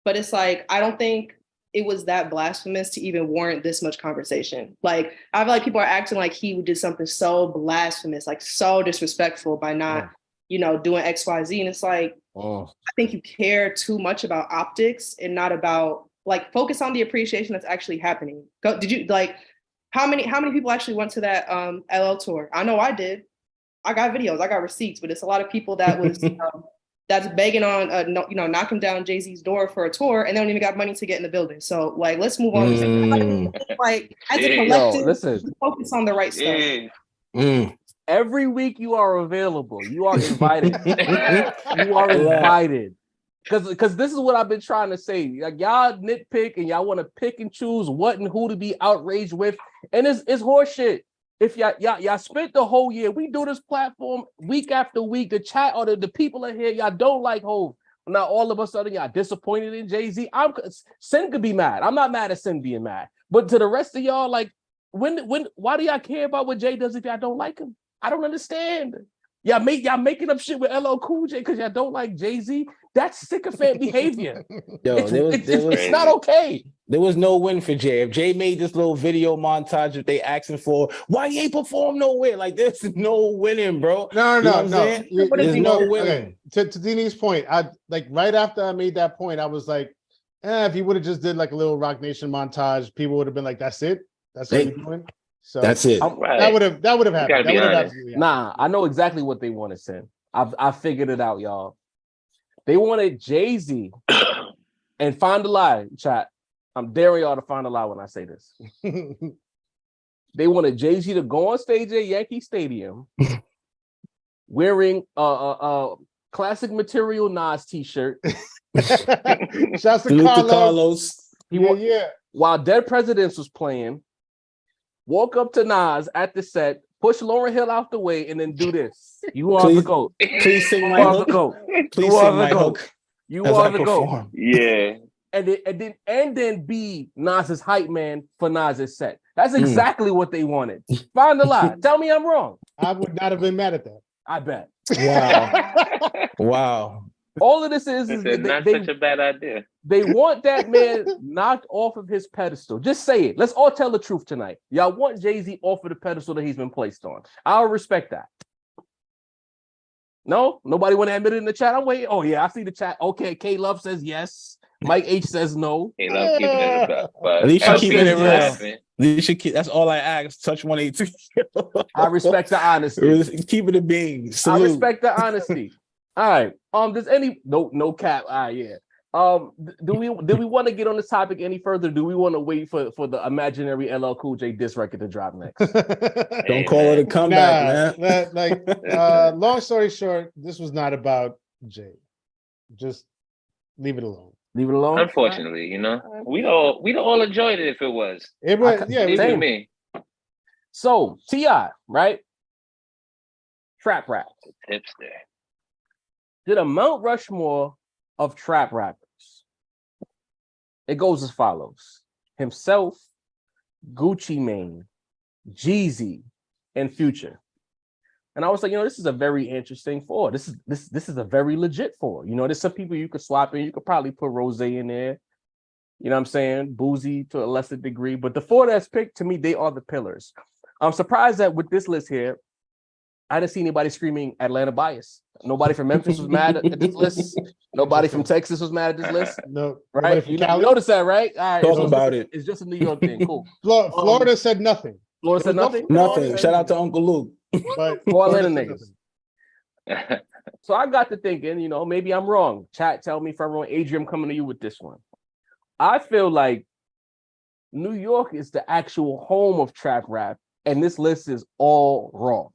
But it's like, I don't think it was that blasphemous to even warrant this much conversation. Like, I feel like people are acting like he did something so blasphemous, like so disrespectful by not, doing X, Y, Z. And it's like, I think you care too much about optics and not about like focus on the appreciation that's actually happening. Did you like how many people actually went to that LL tour? I know I did. I got videos, I got receipts, but it's a lot of people that was that's begging on knocking down Jay-Z's door for a tour and they don't even got money to get in the building. So like let's move on. Like as a collective, listen, focus on the right stuff. Every week you are available. You are invited. You are invited. Because this is what I've been trying to say. Like y'all nitpick and y'all want to pick and choose what and who to be outraged with. And it's horseshit. If y'all spent the whole year, we do this platform week after week. The chat or the people are here. Y'all don't like Hov. Now all of a sudden y'all disappointed in Jay-Z. Sin could be mad. I'm not mad at Sin being mad. But to the rest of y'all, like why do y'all care about what Jay does if y'all don't like him? I don't understand. Y'all making up shit with LL Cool J because y'all don't like Jay-Z. That's sycophant behavior. Yo, it's not okay. There was no win for Jay. If Jay made this little video montage that they asking for, why he ain't perform nowhere? Like there's no winning, bro. No. There's no winning. Okay. To Dini's point, I like right after I made that point, I was like, if he would have just did like a little Rock Nation montage, people would have been like, that's it. That's what you're doing. So that's it. That would have happened. That would have absolutely happened. Nah, I know exactly what they wanted, Sin. I figured it out, y'all. They wanted Jay-Z and find the lie, chat. I'm daring y'all to find a lie when I say this. They wanted Jay-Z to go on stage at Yankee Stadium wearing a classic material Nas t-shirt. Shouts to Carlos. While Dead Presidents was playing, walk up to Nas at the set, push Lauryn Hill out the way, and then do this. You are the GOAT. Please sing my hook. Please sing my hook. You are the GOAT. Perform. Yeah. And then be Nas's hype man for Nas's set. That's exactly what they wanted. Find the lie. Tell me I'm wrong. I would not have been mad at that. I bet. Wow. Wow. All of this is not such a bad idea. They want that man knocked off of his pedestal. Just say it. Let's all tell the truth tonight. Y'all want Jay-Z off of the pedestal that he's been placed on. I'll respect that. No? Nobody want to admit it in the chat? I'm waiting. Oh, yeah, I see the chat. Okay, K Love says yes. Mike H says no. K Love keeping it about. At least you keep it real. You should keep. That's all I ask. Touch 182. I respect the honesty. Keep it a being. I respect the honesty. All right. Does any no cap? Yeah. Do we want to get on this topic any further? Do we want to wait for the imaginary LL Cool J diss record to drop next? Don't call it a comeback, man. Long story short, this was not about Jay. Just leave it alone. Leave it alone. Unfortunately, we'd all enjoyed it if it was. It was, yeah. It was me. So T.I., right? Trap rap. Hipster. Did a Mount Rushmore of trap rappers. It goes as follows: himself, Gucci Mane, Jeezy, and Future. And I was like, this is a very interesting four. This is a very legit four. There's some people you could swap in. You could probably put Rose in there. You know what I'm saying? Boozy to a lesser degree. But the four that's picked, to me, they are the pillars. I'm surprised that with this list here, I didn't see anybody screaming Atlanta bias. Nobody from Memphis was mad at this list. Nobody from Texas was mad at this list. No, right? You notice that, right? All right. Talk about it. It's just a New York thing. Cool. Florida said nothing. Florida said nothing? Nothing. Shout out to Uncle Luke. But Atlanta niggas. So I got to thinking, maybe I'm wrong. Chat, tell me if I'm wrong. Adrian, I'm coming to you with this one. I feel like New York is the actual home of trap rap, and this list is all wrong.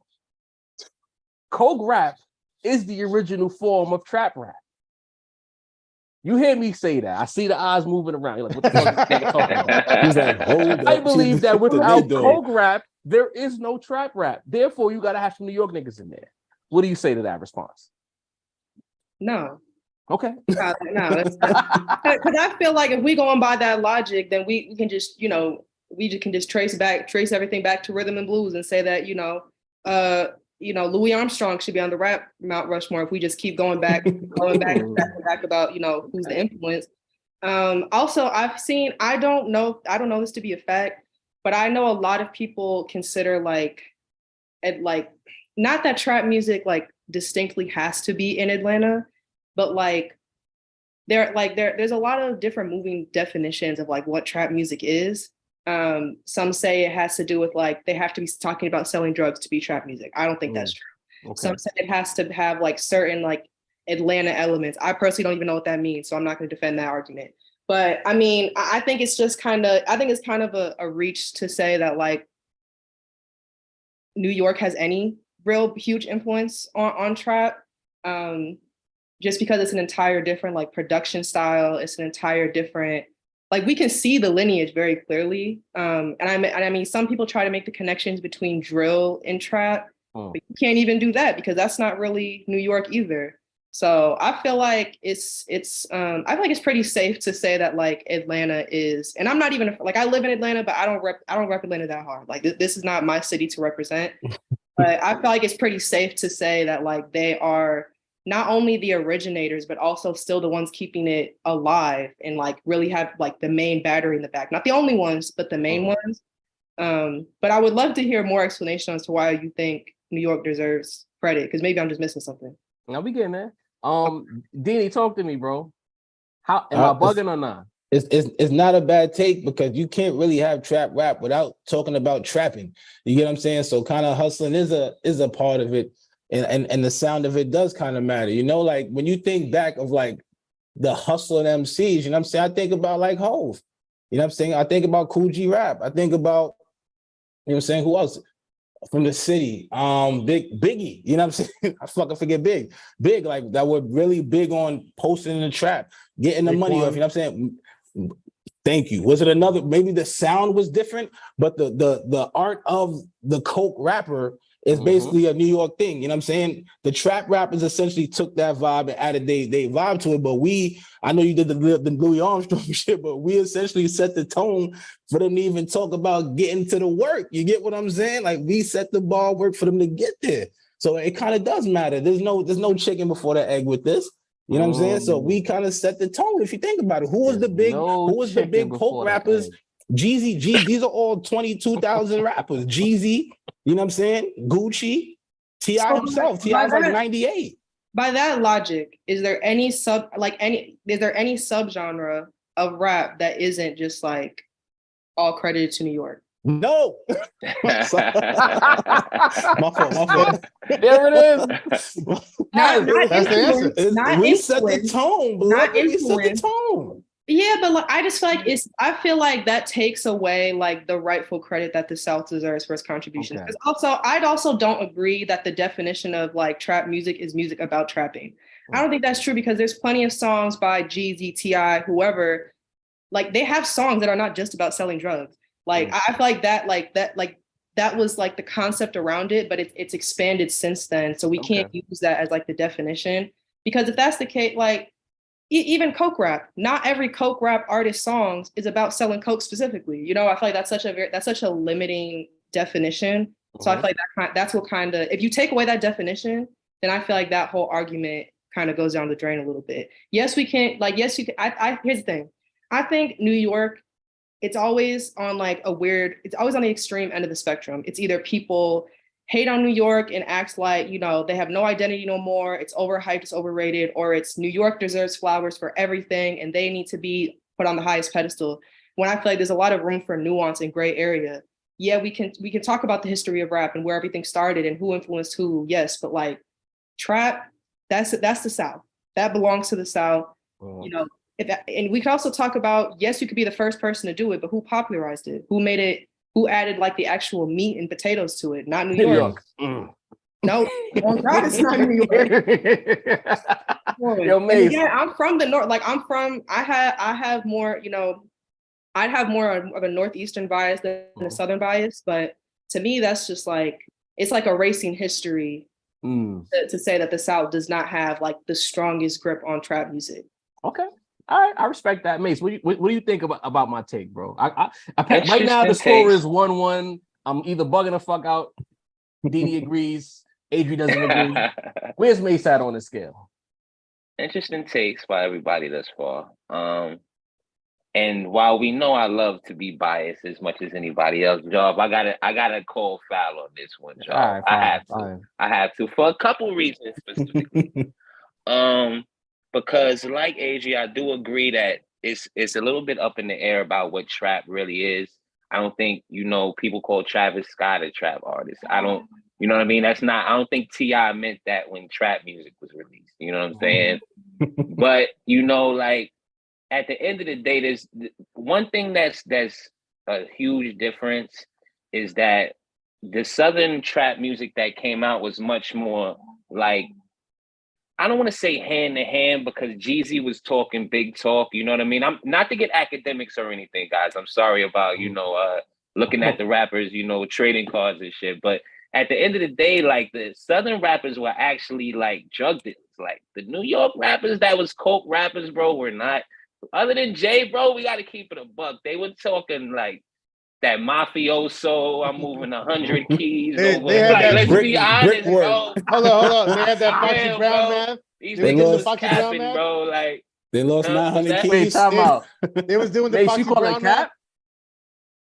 Coke rap is the original form of trap rap. You hear me say that. I see the eyes moving around. You're like, what the fuck is this talking about? He's like, hold up. I believe that without Coke rap, there is no trap rap. Therefore, you got to have some New York niggas in there. What do you say to that response? No. Okay. No, because I feel like if we go on by that logic, then we can just, can just trace everything back to rhythm and blues and say that, Louis Armstrong should be on the rap Mount Rushmore if we just keep going back about, who's the influence. Also, I don't know this to be a fact, but I know a lot of people consider not that trap music distinctly has to be in Atlanta, but there's a lot of different moving definitions of what trap music is. Some say it has to do with they have to be talking about selling drugs to be trap music. I don't think that's true. Okay. Some say it has to have certain Atlanta elements. I personally don't even know what that means, so I'm not going to defend that argument. But I mean, I think it's just kind of a reach to say that New York has any real huge influence on trap. Just because it's an entire different production style, it's an entire different we can see the lineage very clearly. And I mean, some people try to make the connections between drill and trap, but you can't even do that because that's not really New York either. So I feel like it's pretty safe to say that Atlanta is, and I'm not even I live in Atlanta, but I don't rep Atlanta that hard. This is not my city to represent, but I feel like it's pretty safe to say that they are not only the originators, but also still the ones keeping it alive and really have the main battery in the back. Not the only ones, but the main ones. But I would love to hear more explanation as to why you think New York deserves credit, because maybe I'm just missing something. Now we getting there. Deanie, talk to me, bro. How am I bugging or not? It's not a bad take because you can't really have trap rap without talking about trapping. You get what I'm saying? So kind of hustling is a part of it. And the sound of it does kind of matter, when you think back of the hustling MCs, you know what I'm saying? I think about Hove, you know what I'm saying? I think about Cool G Rap. I think about what I'm saying? Who else? From the city, Biggie, you know what I'm saying? I fucking forget Big, like that were really big on posting in the trap, getting the money off, you know what I'm saying? Thank you. Was it another, maybe the sound was different, but the art of the coke rapper is basically a New York thing, you know what I'm saying? The trap rappers essentially took that vibe and added they vibe to it, but I know you did the Louis Armstrong shit, but we essentially set the tone for them to even talk about getting to the work. You get what I'm saying? Like we set the bar work for them to get there. So it kind of does matter. There's no chicken before the egg with this. You know what I'm saying? So we kind of set the tone. If you think about it, who was the big coke rappers? Jeezy, these are all 22,000 rappers. Jeezy, you know what I'm saying? Gucci, T.I. himself. T.I.'s like 98. By that logic, is there any subgenre of rap that isn't just like all credited to New York? No. My fault. There it is. Not That's the answer. We set the tone, bro. We set the tone. Yeah, but like I just feel like I feel like that takes away like the rightful credit that the South deserves for its contributions. Because I'd also don't agree that the definition of like trap music is music about trapping. I don't think that's true because there's plenty of songs by Jeezy, T.I., whoever, like they have songs that are not just about selling drugs. Like I feel like that was like the concept around it, but it's expanded since then. So we can't use that as like the definition, because if that's the case, like even coke rap, not every coke rap artist songs is about selling coke specifically. You know, I feel like that's such a limiting definition. So I feel like that's what kind of, if you take away that definition, then I feel like that whole argument kind of goes down the drain a little bit. Yes, we can, like, yes, you can. Here's the thing. I think New York, it's always on it's always on the extreme end of the spectrum. It's either people hate on New York and act like, you know, they have no identity no more. It's overhyped, it's overrated, or it's New York deserves flowers for everything and they need to be put on the highest pedestal. When I feel like there's a lot of room for nuance and gray area. Yeah, we can talk about the history of rap and where everything started and who influenced who. Yes, but like trap, that's the South. That belongs to the South. You know, and we could also talk about, yes, you could be the first person to do it, but who popularized it? Who made it? Who added like the actual meat and potatoes to it? Not New York. No, oh God, it's not New York. Yo, yeah, I'm from the north. Like I have more, you know, I'd have more of a northeastern bias than a southern bias, but to me, that's just like, it's like erasing history to say that the South does not have like the strongest grip on trap music. Okay. All right, I respect that, Mace. What do you think about my take, bro? I right now the score is 1-1. I'm either bugging the fuck out. Dini agrees. Adri doesn't agree. Where's Mace at on the scale? Interesting takes by everybody thus far. And while we know I love to be biased as much as anybody else, Job, I gotta call foul on this one, Job. Right, I have to for a couple reasons specifically. Because like Adri, I do agree that it's a little bit up in the air about what trap really is. I don't think, you know, people call Travis Scott a trap artist. I don't, you know what I mean? I don't think T.I. meant that when trap music was released. You know what I'm saying? But, you know, like at the end of the day, there's one thing that's a huge difference is that the Southern trap music that came out was much more like, I don't want to say hand to hand because Jeezy was talking big talk. You know what I mean? I'm not to get academics or anything, guys. I'm sorry about, you know, looking at the rappers, you know, trading cards and shit. But at the end of the day, like the Southern rappers were actually like drug dealers. Like the New York rappers that was coke rappers, bro, were not. Other than Jay, bro, we got to keep it a buck. They were talking like that mafioso. I'm moving 100 keys over. They had like, that let's be honest, bro. Hold on. They had that Foxy Brown man. They was capping, bro. Like they lost 900 keys. Wait, time out. They was doing the Foxy Brown cap.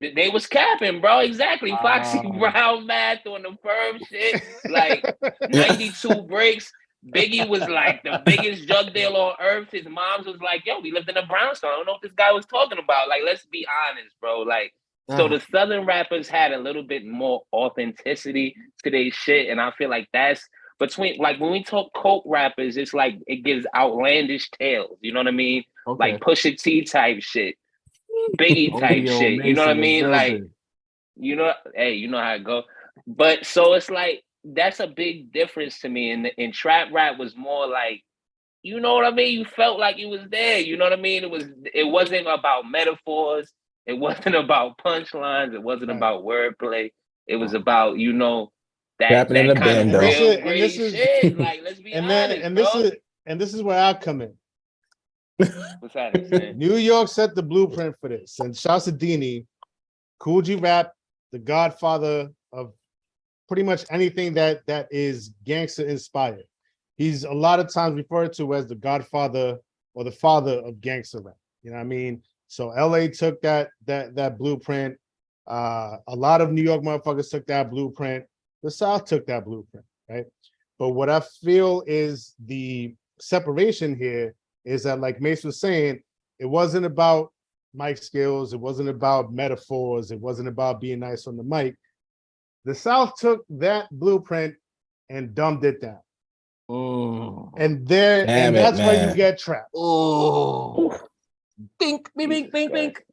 They was capping, bro. Exactly. Foxy Brown math on the firm shit. Like 92 breaks. Biggie was like the biggest drug dealer on earth. His mom's was like, yo, we lived in a brownstone. I don't know what this guy was talking about. Like, let's be honest, bro. Like, so the Southern rappers had a little bit more authenticity to their shit. And I feel like that's between, like, when we talk coke rappers, it's like it gives outlandish tales. You know what I mean? Okay. Like Pusha T type shit, Biggie type shit. You know what I mean? Like, hey, you know how it go. But so it's like that's a big difference to me. And trap rap was more like, you know what I mean? You felt like it was there. You know what I mean? It wasn't about metaphors. It wasn't about punchlines. It wasn't about wordplay. It was about, Rapping in that the kind band of though. real gritty shit. Like, let's be honest, bro. This is where I come in. What's happening, man? New York set the blueprint for this, and Shouts Dini, Cool G Rap, the godfather of pretty much anything that is gangster inspired. He's a lot of times referred to as the godfather or the father of gangster rap. You know what I mean? So LA took that blueprint. A lot of New York motherfuckers took that blueprint. The South took that blueprint, right? But what I feel is the separation here is that, like Mace was saying, it wasn't about mic skills. It wasn't about metaphors. It wasn't about being nice on the mic. The South took that blueprint and dumbed it down. Oh. And that's where you get trapped. Oh. Bink, bink, bink, bink, bink.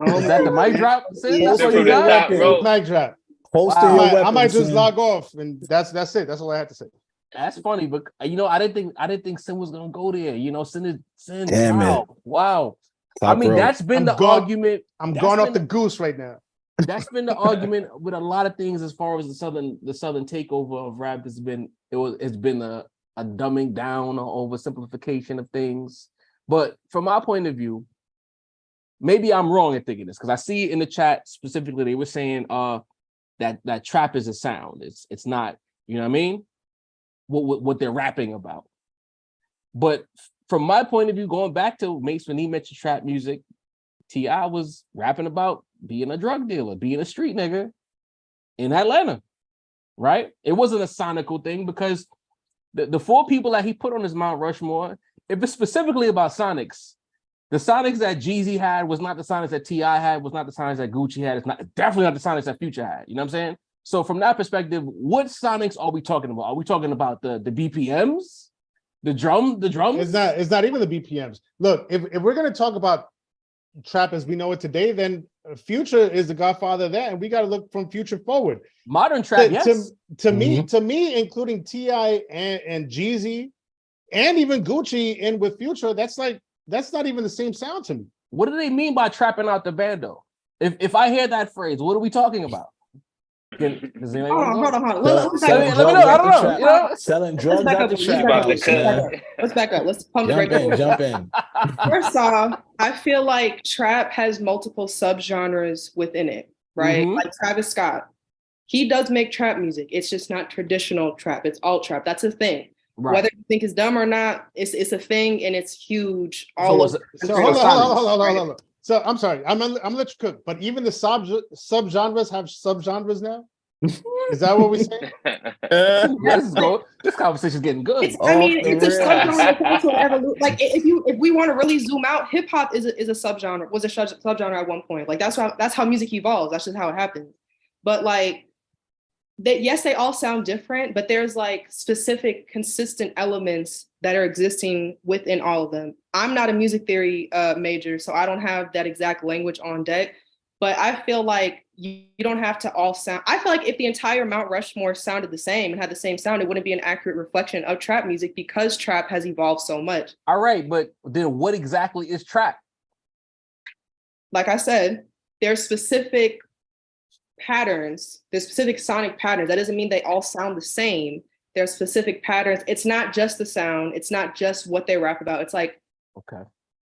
Is that the mic drop? Yeah. That's what you got? Mic drop. Wow. I might just log off, and that's it. That's all I have to say. That's funny, but I didn't think Sin was gonna go there. Sin. Damn wow. Top I mean, rope. that's been the argument. I'm going off the goose right now. That's been the argument with a lot of things as far as the southern takeover of rap has been. It's been a dumbing down or oversimplification of things. But from my point of view, maybe I'm wrong in thinking this, because I see in the chat specifically they were saying that trap is a sound. It's not, you know what I mean? What they're rapping about. But from my point of view, going back to Mace when he mentioned trap music, T.I. was rapping about being a drug dealer, being a street nigga in Atlanta, right? It wasn't a sonical thing, because the four people that he put on his Mount Rushmore, if it's specifically about sonics, the sonics that Jeezy had was not the sonics that T.I. had, was not the sonics that Gucci had, it's definitely not the sonics that Future had. You know what I'm saying? So from that perspective, what sonics are we talking about? Are we talking about the BPMs? The drums? It's not even the BPMs. Look, if we're gonna talk about trap as we know it today, then Future is the godfather of that, and we got to look from Future forward. Modern trap, yes. To me, including T.I. and Jeezy, and even Gucci in with Future, that's not even the same sound to me. What do they mean by trapping out the bando? If I hear that phrase, what are we talking about? Hold on. Let me know. I don't know. Selling drugs out the trap house. Let's back up. Let's pump the brakes. Jump in. First off, I feel like trap has multiple subgenres within it, right? Mm-hmm. Like Travis Scott, he does make trap music. It's just not traditional trap. It's alt trap. That's a thing. Right. Whether you think it's dumb or not, it's a thing, and it's huge all over. So hold on. So I'm sorry, I'm gonna let you cook, but even the subgenres have subgenres now. Is that what we say? This conversation's getting good. It's a subgenre. Like if we want to really zoom out, hip hop is a subgenre. Was a subgenre at one point. Like that's how music evolves. That's just how it happens. But like yes, they all sound different, but there's like specific consistent elements that are existing within all of them. I'm not a music theory major, so I don't have that exact language on deck, but I feel like you don't have to all sound. I feel like if the entire Mount Rushmore sounded the same and had the same sound, it wouldn't be an accurate reflection of trap music, because trap has evolved so much. All right, but then what exactly is trap? Like I said, there's specific patterns, there's specific sonic patterns. That doesn't mean they all sound the same. There's specific patterns. It's not just the sound. It's not just what they rap about. It's like, okay,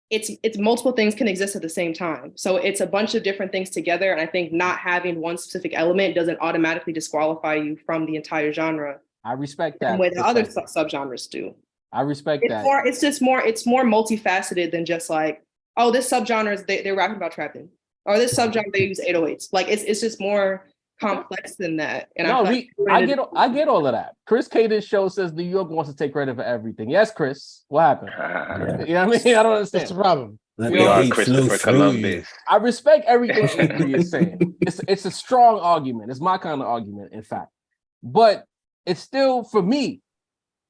it's multiple things can exist at the same time. So it's a bunch of different things together. And I think not having one specific element doesn't automatically disqualify you from the entire genre. I respect that. The way the other subgenres do. I respect that. It's more multifaceted than just like, oh, this subgenre is they're rapping about trapping. Or this subgenre they use 808s. Like it's just more complex than that. And I get all of that. Chris Caden's show says New York wants to take credit for everything. Yes, Chris. What happened? You know what I mean? I don't understand. What's the problem? We are Christopher Columbus. I respect everything A3 is saying. It's a strong argument. It's my kind of argument, in fact. But it's still, for me,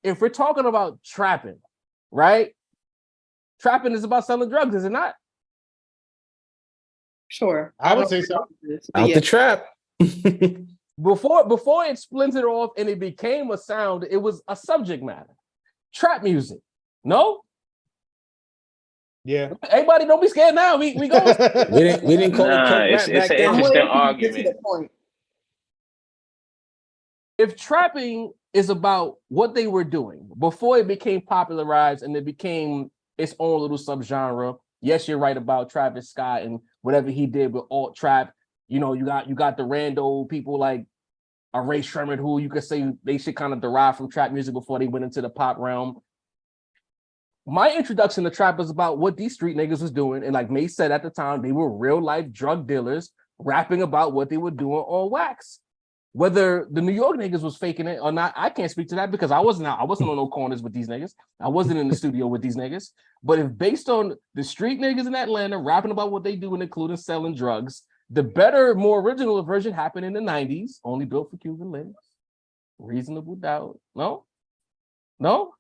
if we're talking about trapping, right? Trapping is about selling drugs, is it not? Sure. I would say so. Out the trap. Before it splintered off and it became a sound, it was a subject matter. Trap music. No? Yeah. Everybody don't be scared now. We go. we didn't call it coke rap it's back an then. interesting argument. If trapping is about what they were doing before it became popularized and it became its own little subgenre, yes, you're right about Travis Scott and whatever he did with alt trap. You know, you got the rando people like a Ray Sherman, who you could say they should kind of derive from trap music before they went into the pop realm. My introduction to trap is about what these street niggas was doing. And like May said at the time, they were real life drug dealers rapping about what they were doing on wax. Whether the New York niggas was faking it or not, I can't speak to that because I wasn't on no corners with these niggas. I wasn't in the studio with these niggas. But if based on the street niggas in Atlanta rapping about what they do and including selling drugs, the better, more original version happened in the 90s, only built for Cuban links. Reasonable doubt. No?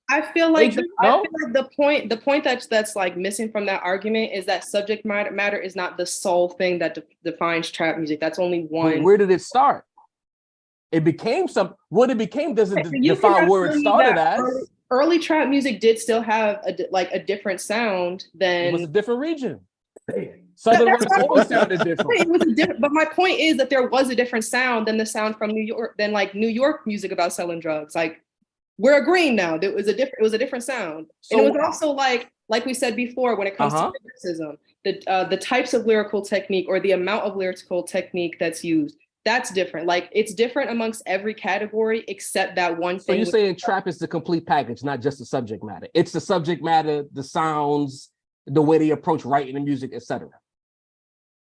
I feel like the point that's like missing from that argument is that subject matter is not the sole thing that defines trap music. That's only one. But where did it start? It became what it became doesn't define where it started as. Early trap music did still have a different sound than. It was a different region. Southern rap always sounded different. It was but my point is that there was a different sound than the sound from New York, than like New York music about selling drugs. Like we're agreeing now that it was a different sound. So, and it was also like we said before, when it comes to lyricism, the types of lyrical technique or the amount of lyrical technique that's used, that's different. Like it's different amongst every category except that one thing. So you're saying trap is the complete package, not just the subject matter. It's the subject matter, the sounds, the way they approach writing the music, etc.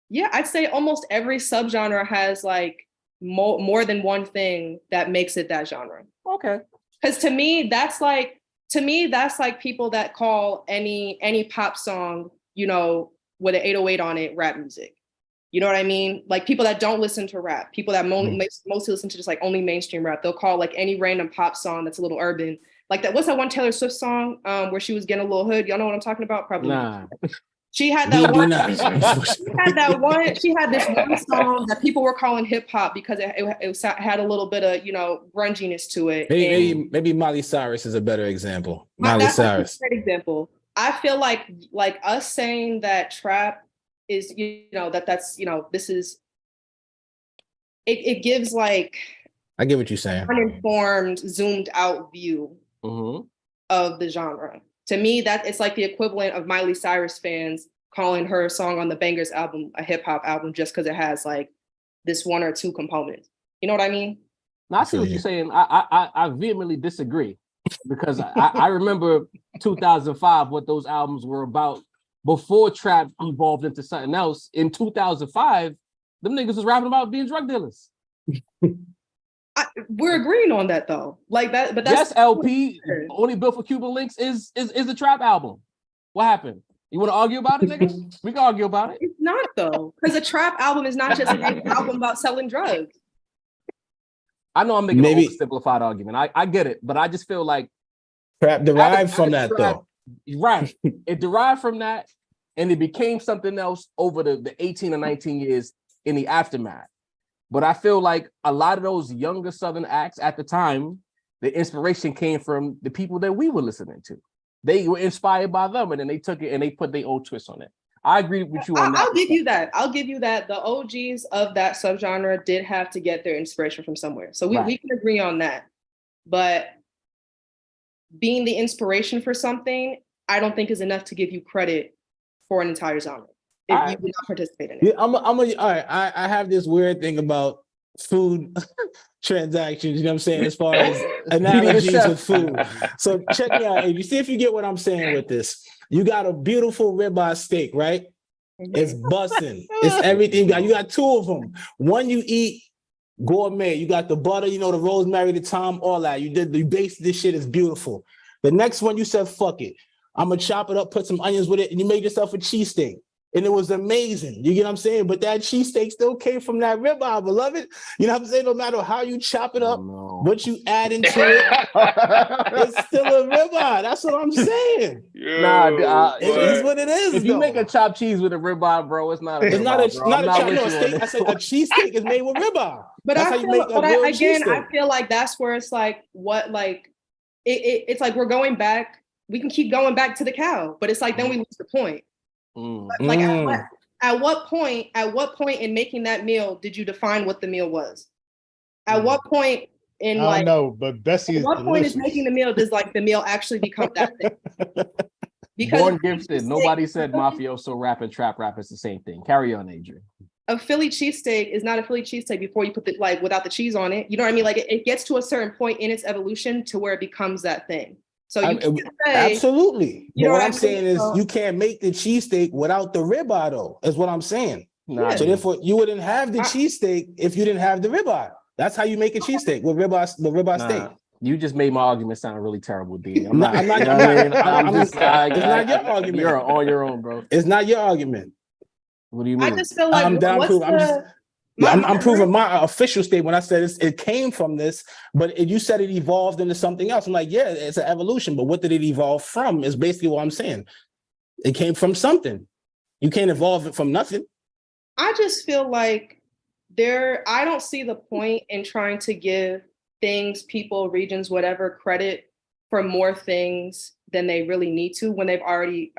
Yeah, I'd say almost every subgenre has like more than one thing that makes it that genre. Okay. Because to me, that's like people that call any pop song, you know, with an 808 on it, rap music. You know what I mean? Like people that don't listen to rap, people that mostly listen to just like only mainstream rap, they'll call like any random pop song that's a little urban. Like that, what's that one Taylor Swift song where she was getting a little hood? Y'all know what I'm talking about? Probably. Nah. She had that one. She had this one song that people were calling hip hop because it had a little bit of, you know, grunginess to it. Maybe Miley Cyrus is a better example. Miley Cyrus. A great example. I feel like us saying that trap is, you know, that's, you know, this is. It gives like. I get what you're saying. Uninformed, zoomed out view of the genre. To me, that it's like the equivalent of Miley Cyrus fans calling her song on the Bangers album a hip hop album just because it has like this one or two components. You know what I mean? No, I see what you're saying. I vehemently disagree because I remember 2005 what those albums were about before trap evolved into something else. In 2005, them niggas was rapping about being drug dealers. We're agreeing on that though, like that. But that's yes, LP only built for Cuban links is the trap album. What happened? You want to argue about it, nigga? We can argue about it. It's not though, because a trap album is not just an album about selling drugs. I know I'm making an oversimplified argument. I get it, but I just feel like trap derived from that though. Right, it derived from that, and it became something else over the 18 or 19 years in the aftermath. But I feel like a lot of those younger Southern acts at the time, the inspiration came from the people that we were listening to. They were inspired by them, and then they took it and they put their own twist on it. I agree with you on that. I'll give you that. The OGs of that subgenre did have to get their inspiration from somewhere. So we can agree on that. But being the inspiration for something, I don't think is enough to give you credit for an entire genre. If you did not participate in it. Yeah, all right. I have this weird thing about food transactions, you know what I'm saying, as far as analogies with food. So check me out. If you get what I'm saying with this, you got a beautiful ribeye steak, right? It's busting. It's everything. You got two of them. One you eat gourmet. You got the butter, you know, the rosemary, the thyme, all that. You based this shit is beautiful. The next one you said, fuck it. I'm gonna chop it up, put some onions with it, and you made yourself a cheesesteak. and it was amazing. You get what I'm saying? But that cheesesteak still came from that ribeye, beloved. You know what I'm saying? No matter how you chop it up, what you add into it, it's still a ribeye. That's what I'm saying. It is what it is. If you make a chopped cheese with a ribeye, bro, it's not a it's ribeye, not a chop. No, steak. I said a cheesesteak is made with ribeye. But that's I how you make a real cheesesteak. I feel like that's where it's like what like it's like we're going back. We can keep going back to the cow, but it's like then we lose the point. Like at what point in making that meal did you define what the meal was? At what point in I don't know, but Bessie at what point is making the meal does like the meal actually become that thing? Because Born gifted. Nobody said mafioso rap and trap rap is the same thing. Carry on, Adrian. A Philly cheesesteak is not a Philly cheesesteak before you put the like without the cheese on it. You know what I mean? Like it gets to a certain point in its evolution to where it becomes that thing. So you can't say, absolutely. You know what I'm saying is you can't make the cheesesteak without the ribeye, though, is what I'm saying. Nah, so therefore, you wouldn't have the cheesesteak if you didn't have the ribeye. That's how you make a cheesesteak with ribeye steak. You just made my argument sound really terrible, D. I'm not your argument. You're on your own, bro. It's not your argument. What do you mean? I just feel like I'm proving my official statement. When I said it came from this, but you said it evolved into something else. I'm like, yeah, it's an evolution, but what did it evolve from is basically what I'm saying. It came from something. You can't evolve it from nothing. I just feel like I don't see the point in trying to give things, people, regions, whatever, credit for more things than they really need to when they already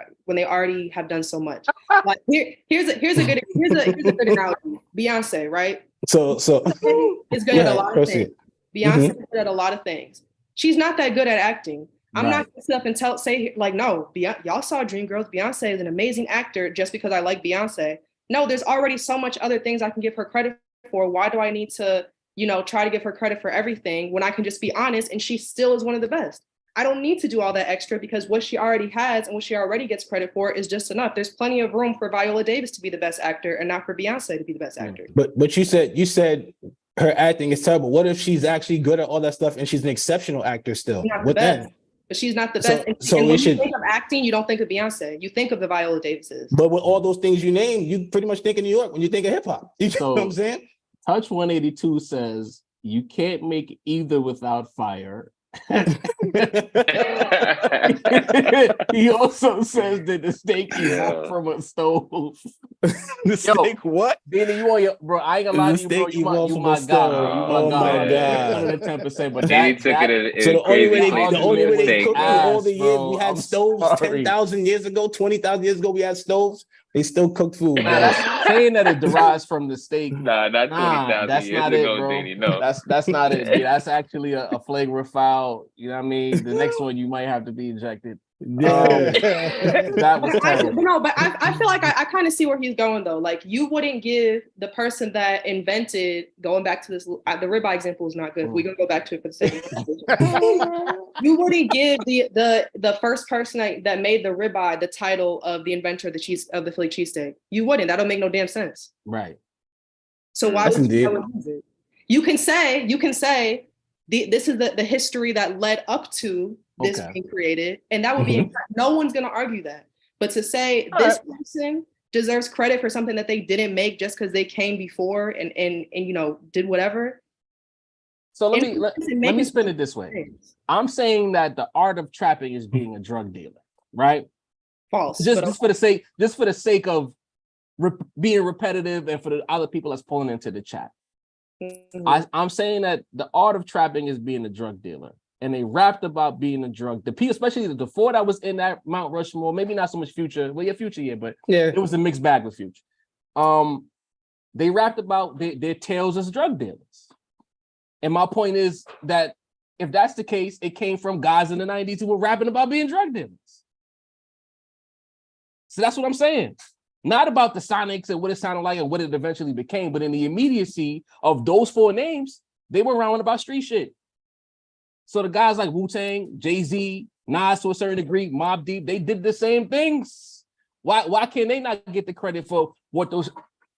have done so much. Like here's a good analogy. Beyonce, right? So is good at a lot of things. Beyonce is good at a lot of things. She's not that good at acting. I'm not gonna sit up and say like, no, y'all saw Dreamgirls. Beyonce is an amazing actor just because I like Beyonce. No, there's already so much other things I can give her credit for. Why do I need to, try to give her credit for everything when I can just be honest and she still is one of the best? I don't need to do all that extra because what she already has and what she already gets credit for is just enough. There's plenty of room for Viola Davis to be the best actor and not for Beyonce to be the best actor. But you said her acting is terrible. What if she's actually good at all that stuff and she's an exceptional actor still? What then? But she's not the best. So when you think of acting, you don't think of Beyonce. You think of the Viola Davises. But with all those things you name, you pretty much think of New York when you think of hip hop. You know what I'm saying? Touch 182 says you can't make either without fire. He also says that the steak evolved from a stove. Steak what? Danny, you on your bro? I ain't gonna lie to you, bro. You my god, bro. You my god. 110%. But Danny took it. So the only way they cooked all the years we had stoves 10,000 years ago, 20,000 years ago we had stoves. They still cook food. Saying that it derives from the steak. Not 20,000 years ago, bro. Danny. No, that's not it. Dude. That's actually a flagrophile. You know what I mean? The next one you might have to be injected. That was terrible. No, but I feel like I kind of see where he's going though. Like you wouldn't give the person that invented, going back to this, the ribeye example is not good. We're gonna go back to it for the sake of you wouldn't give the first person that made the ribeye the title of the inventor of the Philly cheesesteak. You wouldn't. That don't make no damn sense. Right. So why would you use it? You can say this is the history that led up to this being created, and that would be no one's going to argue that. But to say this person deserves credit for something that they didn't make just because they came before and did whatever. So let me spin it this way. I'm saying that the art of trapping is being a drug dealer, right? False. Just for the sake of being repetitive and for the other people that's pulling into the chat. I'm saying that the art of trapping is being a drug dealer, and they rapped about being a drug. The people, especially the four that was in that Mount Rushmore, maybe not so much Future. Well, yeah, Future, yeah, but it was a mixed bag with Future. They rapped about their tales as drug dealers, and my point is that if that's the case, it came from guys in the 90s who were rapping about being drug dealers. So that's what I'm saying. Not about the Sonics and what it sounded like and what it eventually became, but in the immediacy of those four names, they were around about street shit. So the guys like Wu-Tang, Jay-Z, Nas to a certain degree, Mobb Deep, they did the same things. Why can they not get the credit for what those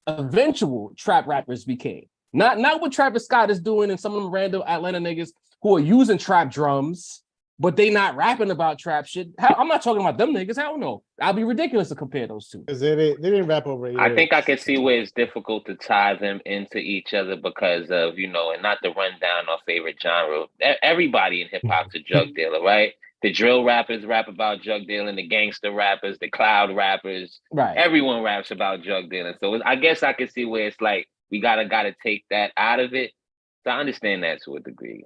eventual trap rappers became? Not what Travis Scott is doing and some of them random Atlanta niggas who are using trap drums but they not rapping about trap shit. I'm not talking about them niggas. Hell no. I'll be ridiculous to compare those two. Because they didn't rap over 808s. I think I can see where it's difficult to tie them into each other because of, and not to run down our favorite genre. Everybody in hip hop's a drug dealer, right? The drill rappers rap about drug dealing, the gangster rappers, the cloud rappers. Right. Everyone raps about drug dealing. So I guess I can see where it's like we gotta take that out of it. So I understand that to a degree.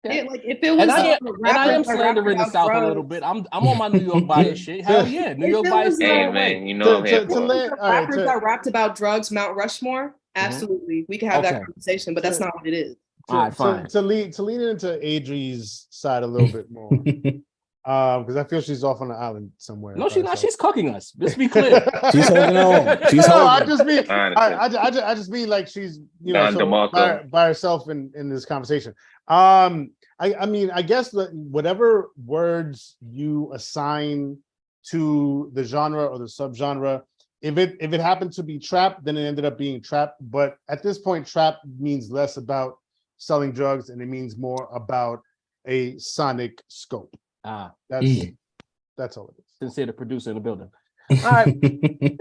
Yeah, like if it was, and I am slandering the South a little bit. I'm on my New York bias shit. Hell yeah, New York bias. Hey man, I'm here for rappers that rapped about drugs, Mount Rushmore. Absolutely, we can have that conversation, but that's not what it is. All right, fine. To lean into Adri's side a little bit more, because I feel she's off on the island somewhere. No, she's not. She's cooking us. Let's be clear. She's holding on. She's holding. I just mean like she's by herself in this conversation. I mean, I guess that whatever words you assign to the genre or the subgenre, if it happened to be trap, then it ended up being trap. But at this point, trap means less about selling drugs and it means more about a sonic scope. That's all it is. Sincere, the producer in the building. All right,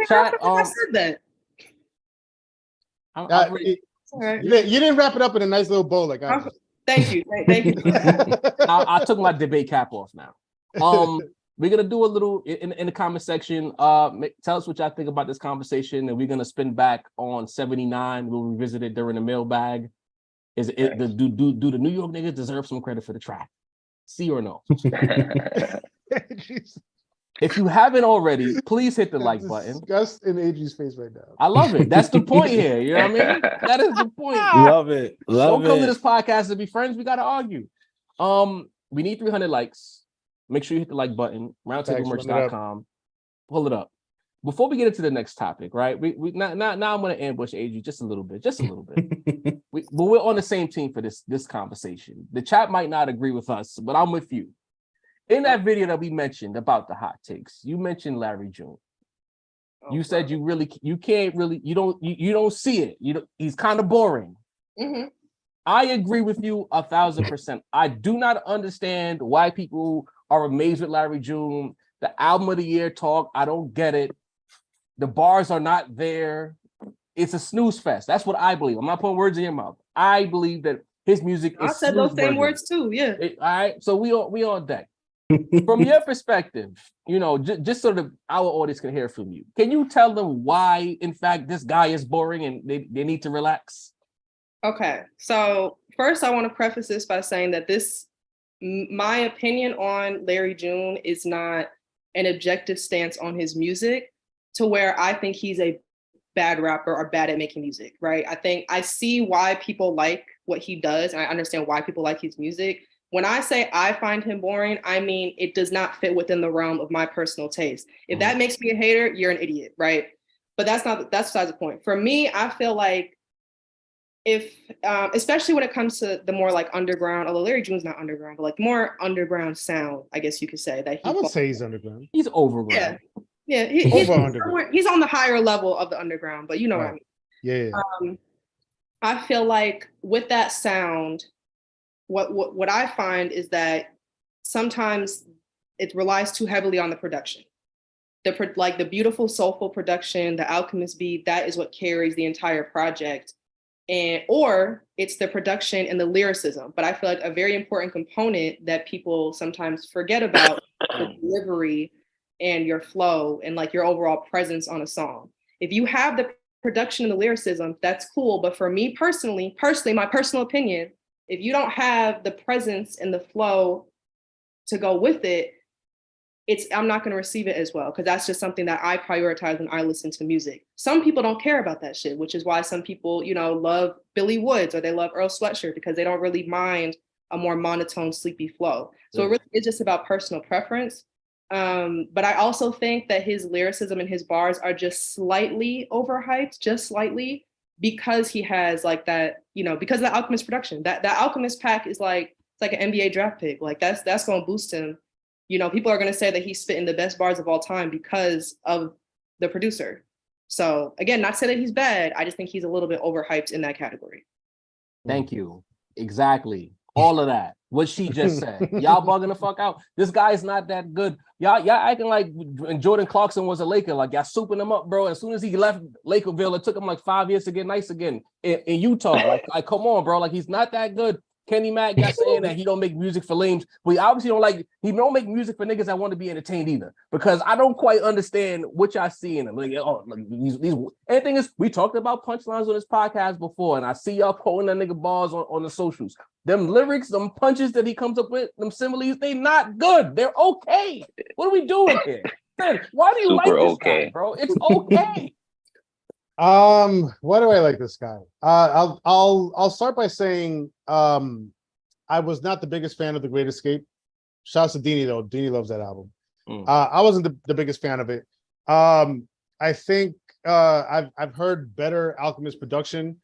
chat. I said that. You didn't wrap it up in a nice little bow like I did. Thank you. I took my debate cap off now. We're gonna do a little in the comment section. Tell us what y'all think about this conversation, and we're gonna spin back on 79. We'll revisit it during the mailbag. Do the New York niggas deserve some credit for the track? See or no? If you haven't already, please hit the like button. Disgust in AG's face right now. I love it. That's the point here. You know what I mean? That is the point. Love it. Don't come to this podcast to be friends. We got to argue. We need 300 likes. Make sure you hit the like button. Roundtablemerch.com. Pull it up. Before we get into the next topic, right? We now I'm going to ambush AG just a little bit. But we're on the same team for this conversation. The chat might not agree with us, but I'm with you. In that video that we mentioned about the hot takes, you mentioned Larry June. You said you don't see it. He's kind of boring. Mm-hmm. I agree with you 1,000%. I do not understand why people are amazed with Larry June. The album of the year talk, I don't get it. The bars are not there. It's a snooze fest. That's what I believe. I'm not putting words in your mouth. I believe that his music is. I said those same words too. Yeah. All right. So we on deck. From your perspective, just so that our audience can hear from you, can you tell them why, in fact, this guy is boring and they need to relax? Okay. So first, I want to preface this by saying that my opinion on Larry June is not an objective stance on his music to where I think he's a bad rapper or bad at making music, right? I see why people like what he does, and I understand why people like his music. When I say I find him boring, I mean it does not fit within the realm of my personal taste. If that makes me a hater, you're an idiot, right? But that's besides the point. For me, I feel like if, especially when it comes to the more like underground, although Larry June's not underground, but like more underground sound, I guess you could say that I would say he's underground. He's overground. Yeah, he's on the higher level of the underground, but you know what I mean. Yeah. I feel like with that sound, what I find is that sometimes it relies too heavily on the production. The beautiful soulful production, the Alchemist beat, that is what carries the entire project. Or it's the production and the lyricism. But I feel like a very important component that people sometimes forget about the delivery and your flow and like your overall presence on a song. If you have the production and the lyricism, that's cool. But for me personally, my personal opinion, if you don't have the presence and the flow to go with it, I'm not going to receive it as well, because that's just something that I prioritize when I listen to music. Some people don't care about that shit, which is why some people, love Billy Woods or they love Earl Sweatshirt, because they don't really mind a more monotone, sleepy flow. So it really is just about personal preference. But I also think that his lyricism and his bars are just slightly overhyped, just slightly, because he has like that, because of the Alchemist production. That Alchemist pack is like, it's like an NBA draft pick. Like that's going to boost him. People are going to say that he's spitting the best bars of all time because of the producer. So again, not to say that he's bad. I just think he's a little bit overhyped in that category. Thank you. Exactly. All of that. what she just said. Y'all bugging the fuck out. This guy's not that good. Y'all acting like Jordan Clarkson was a Laker. Like y'all souping him up, bro. As soon as he left Lakerville, it took him like 5 years to get nice again in Utah. Like come on, bro. Like he's not that good. Kenny Mack, y'all saying that he don't make music for lames, but he obviously don't make music for niggas that want to be entertained either. Because I don't quite understand what y'all see in him. Like, these and the thing is, we talked about punchlines on this podcast before, and I see y'all quoting that nigga bars on the socials. Them lyrics, them punches that he comes up with, them similes, they not good. They're okay. What are we doing here? Man, why do you like this guy, bro? It's okay. Why do I like this guy? I'll start by saying I was not the biggest fan of The Great Escape. Shouts to Deanie though. Deanie loves that album. I wasn't the biggest fan of it. I think I've heard better Alchemist production.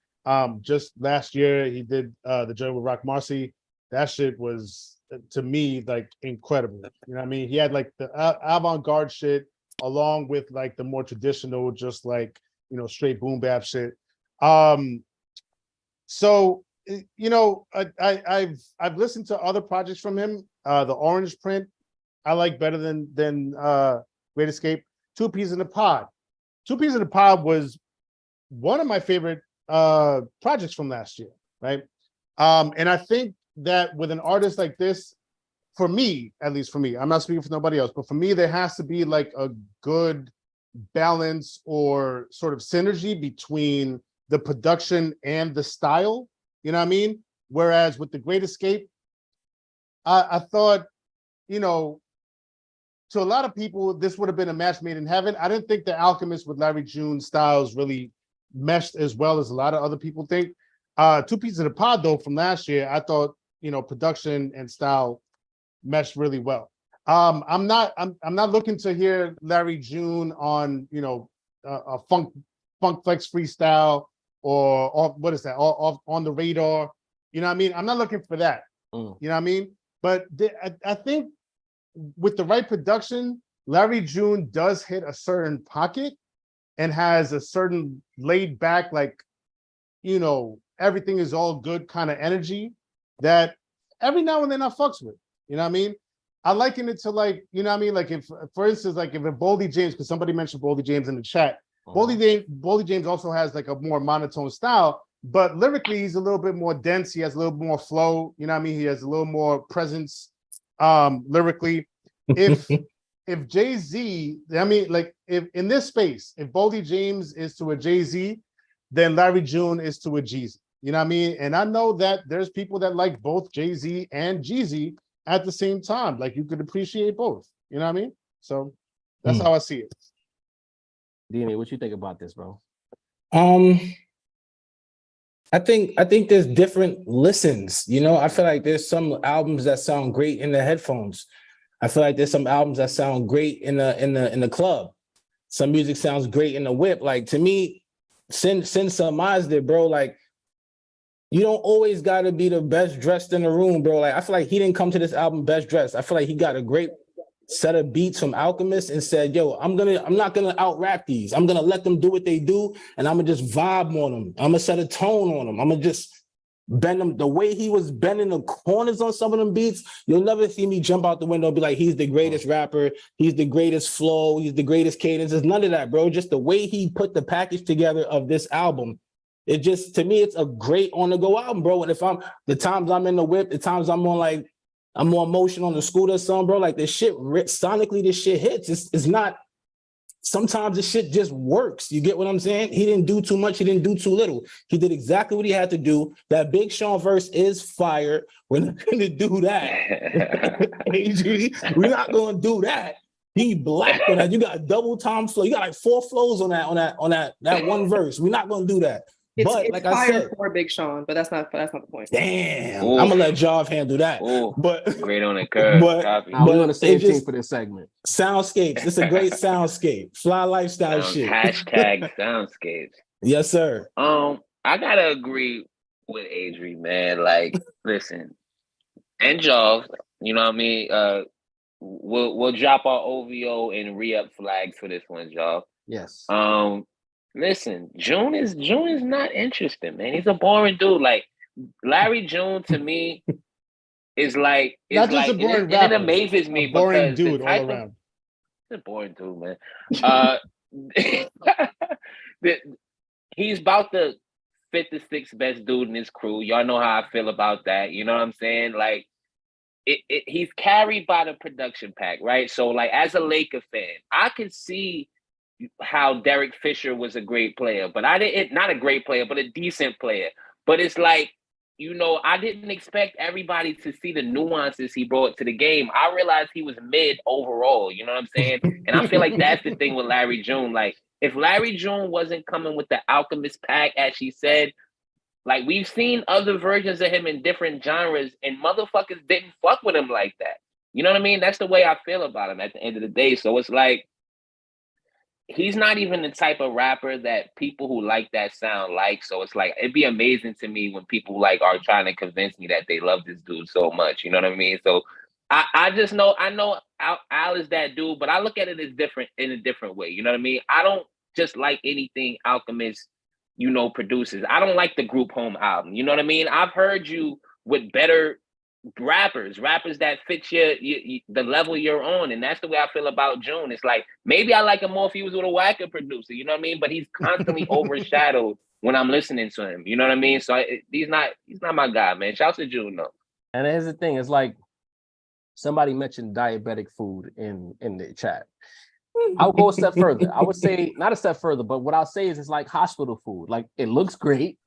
Just last year he did the joint with Rock Marcy. That shit was to me like incredible. You know what I mean? He had like the avant-garde shit along with like the more traditional, just like, you know, straight boom bap shit. So you know, I've listened to other projects from him. The Orange Print I like better than Great Escape. Two Peas in a Pod. Two Peas in a Pod was one of my favorite projects from last year, right? And I think that with an artist like this, for me, at least for me, I'm not speaking for nobody else, but for me, there has to be like a good balance or sort of synergy between the production and the style, you know what I mean? Whereas with The Great Escape, I thought, you know, to a lot of people, this would have been a match made in heaven. I didn't think The Alchemist with Larry June styles really meshed as well as a lot of other people think. Two Pieces of the Pod, though, from last year, I thought, you know, production and style meshed really well. I'm not looking to hear Larry June on, you know, a funk flex freestyle or what is that? Off on the radar. You know what I mean? I'm not looking for that. You know what I mean? But I think with the right production, Larry June does hit a certain pocket and has a certain laid back, like, you know, everything is all good kind of energy that every now and then I fucks with. You know what I mean? I liken it to like, you know what I mean? Like if, for instance, like if a Boldy James, because somebody mentioned Boldy James in the chat, Boldy James also has like a more monotone style, but lyrically he's a little bit more dense. He has a little more flow. You know what I mean? He has a little more presence lyrically. If Jay-Z, I mean, like if in this space, if Boldy James is to a Jay-Z, then Larry June is to a Jeezy. You know what I mean? And I know that there's people that like both Jay-Z and Jeezy at the same time. Like you could appreciate both. You know what I mean? So that's how I see it. Deanie, what you think about this, bro? I think there's different listens. You know, I feel like there's some albums that sound great in the headphones. I feel like there's some albums that sound great in the club. Some music sounds great in the whip. Like to me, Sin Samaz did, bro. Like you don't always gotta be the best dressed in the room, bro. Like I feel like he didn't come to this album best dressed. I feel like he got a great set of beats from Alchemist and said, yo, I'm not gonna out rap these. I'm gonna let them do what they do, and I'm gonna just vibe on them. I'm gonna set a tone on them. I'm gonna just bend them the way he was bending the corners on some of them beats. You'll never see me jump out the window and be like, he's the greatest rapper, he's the greatest flow, he's the greatest cadence. There's none of that, bro. Just the way he put the package together of this album. It just, to me, it's a great on-the-go album, bro. And if the times I'm in the whip, the times I'm on motion on the scooter or something, bro, like this shit, sonically, this shit hits. It's not, sometimes this shit just works. You get what I'm saying? He didn't do too much. He didn't do too little. He did exactly what he had to do. That Big Sean verse is fire. We're not going to do that. We're not going to do that. He blacked on that. You got double time flow. You got like 4 flows on that one verse. We're not going to do that. It's like fire I said, for Big Sean, but that's not the point. Damn, I'm gonna let Jav handle that. But great on the curve. But we're on the same team for this segment. Soundscapes. It's a great soundscape. Fly lifestyle shit. Hashtag soundscapes. Yes, sir. I gotta agree with Adri, man. Like, listen, and Jav, you know what I mean? We'll drop our OVO and re-up flags for this one, Jav. Yes. Listen, June is not interesting, man. He's a boring dude. Like Larry June, to me, is like Not just a boring and it rapper, amazes a me boring because the dude all type of around. it's a boring dude, man. The, he's about the fifth to sixth best dude in his crew. Y'all know how I feel about that. You know what I'm saying? Like he's carried by the production pack, right? So like as a Laker fan, I can see how Derek Fisher was a great player, but I didn't not a great player, but a decent player. But it's like, I didn't expect everybody to see the nuances he brought to the game. I realized he was mid overall, you know what I'm saying? And I feel like that's the thing with Larry June. Like, if Larry June wasn't coming with the Alchemist pack, as she said, like we've seen other versions of him in different genres, and motherfuckers didn't fuck with him like that. You know what I mean? That's the way I feel about him at the end of the day. So it's like, he's not even the type of rapper that people who like that sound like. So it's like, it'd be amazing to me when people like are trying to convince me that they love this dude so much. You know what I mean? So I just know, Al is that dude, but I look at it as different in a different way. You know what I mean? I don't just like anything Alchemist, produces. I don't like the Group Home album. You know what I mean? I've heard you with better rappers that fit the level you're on, and that's the way I feel about June. It's like, maybe I like him more if he was with a whacker producer, you know what I mean? But he's constantly overshadowed when I'm listening to him, you know what I mean? So he's not my guy, man. Shouts to June though. And here's the thing: it's like somebody mentioned diabetic food in the chat. I'll go a step further. I would say not a step further, but what I'll say is it's like hospital food. Like, it looks great,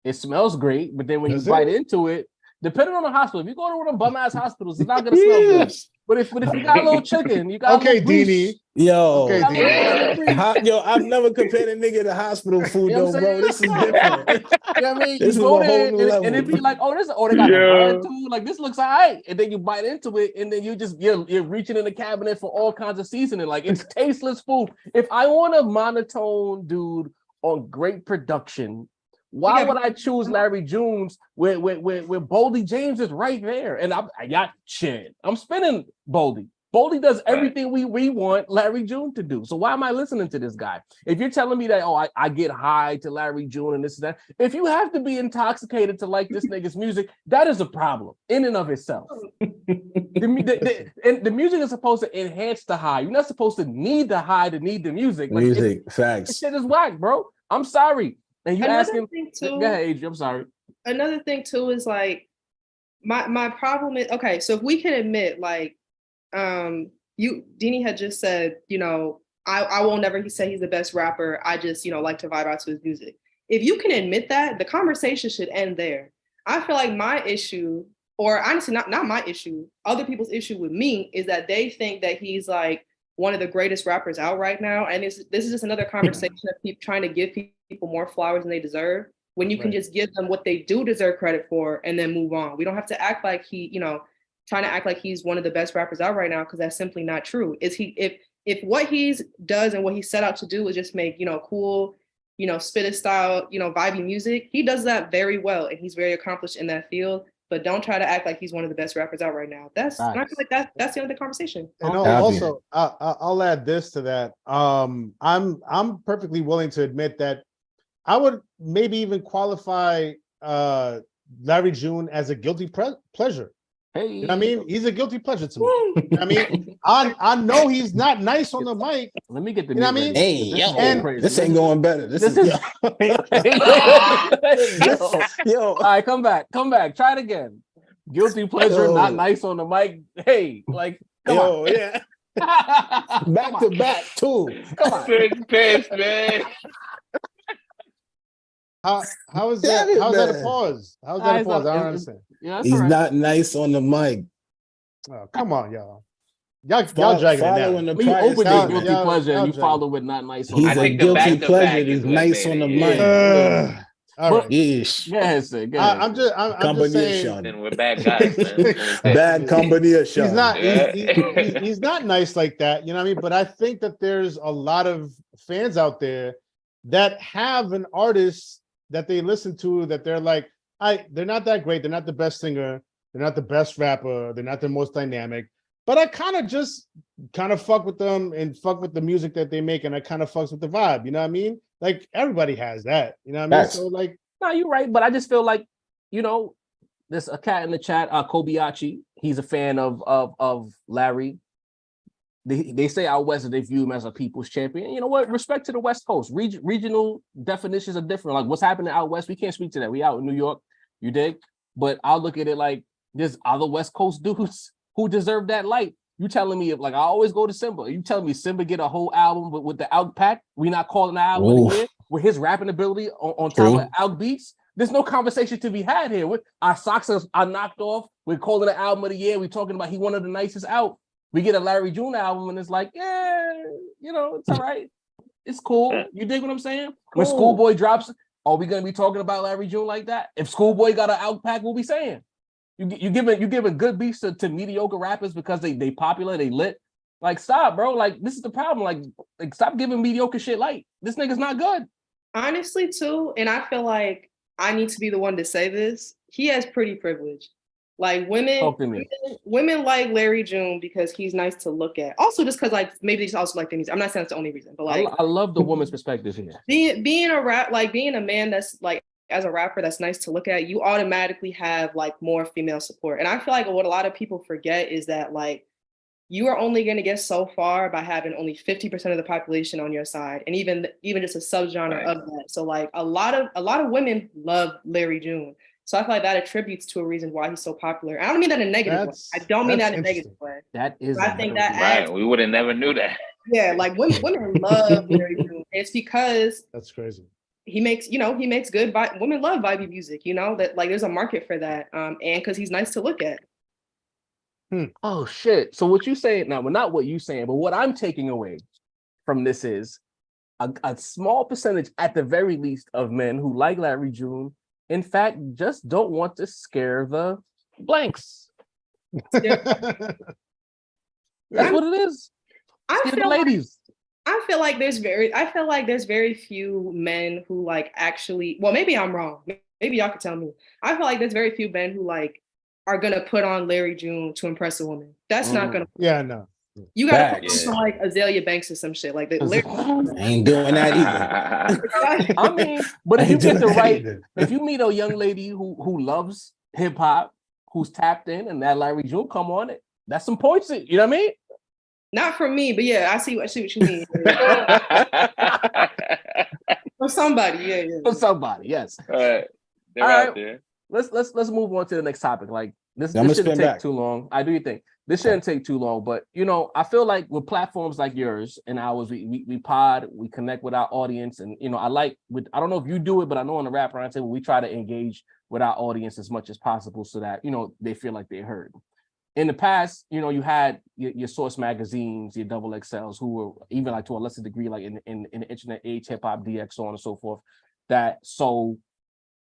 it smells great, but then when you bite into it, depending on the hospital, if you go to one of them bum ass hospitals, it's not gonna smell good. But if you got a little chicken, you got okay, a little Deanie. Yo, okay, yo, I've never compared a nigga to hospital food, though, bro. This is different. You know what I mean? This you is go a there whole new level. and it'd be like, they got the bread too. Like, this looks all right. And then you bite into it, and then you're reaching in the cabinet for all kinds of seasoning. Like, it's tasteless food. If I want a monotone dude on great production, why would I choose Larry June's where Boldy James is right there? And I got shit. I'm spinning Boldy. Boldy does everything we want Larry June to do. So why am I listening to this guy? If you're telling me that, I get high to Larry June and this and that, if you have to be intoxicated to like this nigga's music, that is a problem in and of itself. The music is supposed to enhance the high. You're not supposed to need the high to need the music. Like, facts. This shit is whack, bro. I'm sorry. And you asking? Go ahead, Adrian. I'm sorry. Another thing too is like, my problem is, okay, so if we can admit, like, Deanie had just said, I won't never say he's the best rapper. I just, like to vibe out to his music. If you can admit that, the conversation should end there. I feel like my issue, or honestly, not my issue, other people's issue with me is that they think that he's like one of the greatest rappers out right now. And this is just another conversation of people trying to give people more flowers than they deserve, when you can just give them what they do deserve credit for and then move on. We don't have to act like trying to act like he's one of the best rappers out right now, because that's simply not true. If what he does and what he set out to do is just make, cool, spitter style, vibey music, he does that very well, and he's very accomplished in that field. But don't try to act like he's one of the best rappers out right now. That's nice. And I feel like that's the end of the conversation. And also, I'll add this to that. I'm perfectly willing to admit that I would maybe even qualify Larry June as a guilty pleasure. Hey, you know what I mean? He's a guilty pleasure to me. You know what I mean? I know he's not nice on the mic. Let me get the you know what I mean? Hey, this ain't going better. This is yo. All right, come back. Try it again. Guilty pleasure, not nice on the mic. Hey, like, come on. Yeah. Back to back too. Come on. Pissed, man. How is that? How's that a pause? How's that a pause? I don't understand. Yeah, he's not nice on the mic. Oh, come on, y'all. Y'all dragging it down. When you open your guilty pleasure and you follow with not nice on the mic. He's a guilty pleasure. He's nice on the mic. All right. Yeesh. I'm just saying. We're bad guys, man. Bad combination. He's not nice like that. You know what I mean? But I think that there's a lot of fans out there that have an artist that they listen to that they're like, they're not that great. They're not the best singer. They're not the best rapper. They're not the most dynamic. But I kind of fuck with them and fuck with the music that they make, and I kind of fucks with the vibe. You know what I mean? Like, everybody has that. You know what I mean? So like, no, you're right. But I just feel like, there's a cat in the chat, Kobayashi. He's a fan of Larry. They say out west that they view him as a people's champion. You know what? Respect to the West Coast. Regional definitions are different. Like what's happening out west, we can't speak to that. We out in New York, you dig? But I'll look at it like there's other West Coast dudes who deserve that light. You telling me, like I always go to Simba. You telling me Simba get a whole album with the Alk Pack? We not calling the album of the year with his rapping ability on top of Alk beats? There's no conversation to be had here. Our socks are knocked off. We're calling the album of the year. We're talking about he one of the nicest out. We get a Larry June album and it's like, yeah, you know, it's all right. It's cool. You dig what I'm saying? Cool. When Schoolboy drops, are we gonna be talking about Larry June like that? If Schoolboy got an Alk Pack, we'll be saying. You giving good beats to mediocre rappers because they popular, they lit. Like stop, bro. Like this is the problem. Like stop giving mediocre shit light. This nigga's not good. Honestly, too, and I feel like I need to be the one to say this. He has pretty privilege. Like women like Larry June because he's nice to look at. Also, just because like maybe they just also like things. I'm not saying that's the only reason, but like I love the woman's perspective here. Being a man that's like as a rapper that's nice to look at, you automatically have like more female support. And I feel like what a lot of people forget is that like you are only going to get so far by having only 50% of the population on your side, and even just a subgenre of that. So like a lot of women love Larry June. So I feel like that attributes to a reason why he's so popular. I don't mean that in a negative way. I don't mean that in a negative way. That is, I think that right. We would have never knew that. Yeah, like women love Larry June. It's because that's crazy. He makes good women love vibey music. You know that like there's a market for that, and because he's nice to look at. Oh shit! So what you saying now? Well, not what you saying, but what I'm taking away from this is a small percentage, at the very least, of men who like Larry June, in fact, just don't want to scare the blanks. That's what it is. I feel like there's very few men who like actually. Well, maybe I'm wrong. Maybe y'all could tell me. I feel like there's very few men who like are gonna put on Larry June to impress a woman. That's not gonna. Yeah, no. You gotta put on like Azalea Banks or some shit like that. I ain't doing that either. I mean, but if you get the right, if you meet a young lady who loves hip hop, who's tapped in, and that Larry June come on it, that's some points. You know what I mean? Not for me, but yeah, I see what you mean. For somebody, yeah. For somebody, yes. All right, they're all out right. there. Let's move on to the next topic. Like this shouldn't take too long. I do think this shouldn't take too long, but you know, I feel like with platforms like yours and ours, we pod, we connect with our audience, and you know, I don't know if you do it, but I know on the Rap Roundtable we try to engage with our audience as much as possible so that you know they feel like they're heard. In the past, you know, you had your source magazines, your double XLs, who were even like to a lesser degree, like in the internet age, hip hop, DX, so on and so forth.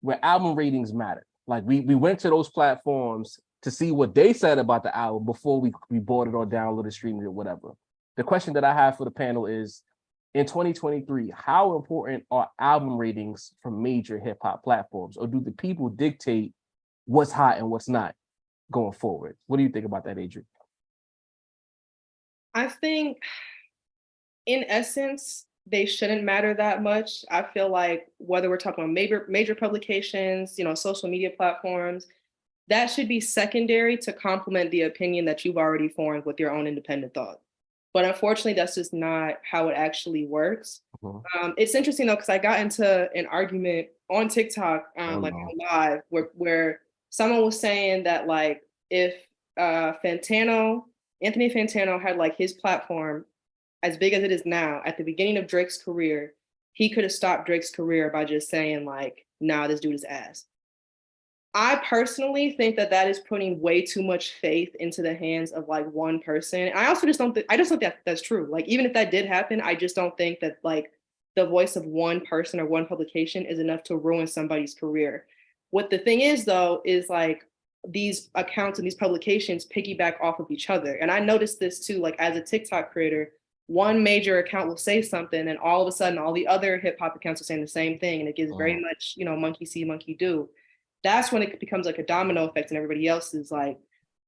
Where album ratings matter. Like we went to those platforms to see what they said about the album before we bought it or downloaded, streamed it, or whatever. The question that I have for the panel is, in 2023, how important are album ratings from major hip hop platforms, or do the people dictate what's hot and what's not going forward? What do you think about that, Adrian? I think, in essence, they shouldn't matter that much. I feel like whether we're talking about major publications, you know, social media platforms, that should be secondary to complement the opinion that you've already formed with your own independent thought. But unfortunately, that's just not how it actually works. It's interesting though, because I got into an argument on TikTok, on live, where someone was saying that like if Anthony Fantano had like his platform as big as it is now, at the beginning of Drake's career, he could have stopped Drake's career by just saying like, nah, this dude is ass. I personally think that is putting way too much faith into the hands of like one person. I also just don't think that's true. Like, even if that did happen, I just don't think that like the voice of one person or one publication is enough to ruin somebody's career. What the thing is though, is like these accounts and these publications piggyback off of each other. And I noticed this too, like as a TikTok creator, one major account will say something and all of a sudden all the other hip hop accounts are saying the same thing. And it gives very much, you know, monkey see, monkey do. That's when it becomes like a domino effect and everybody else is like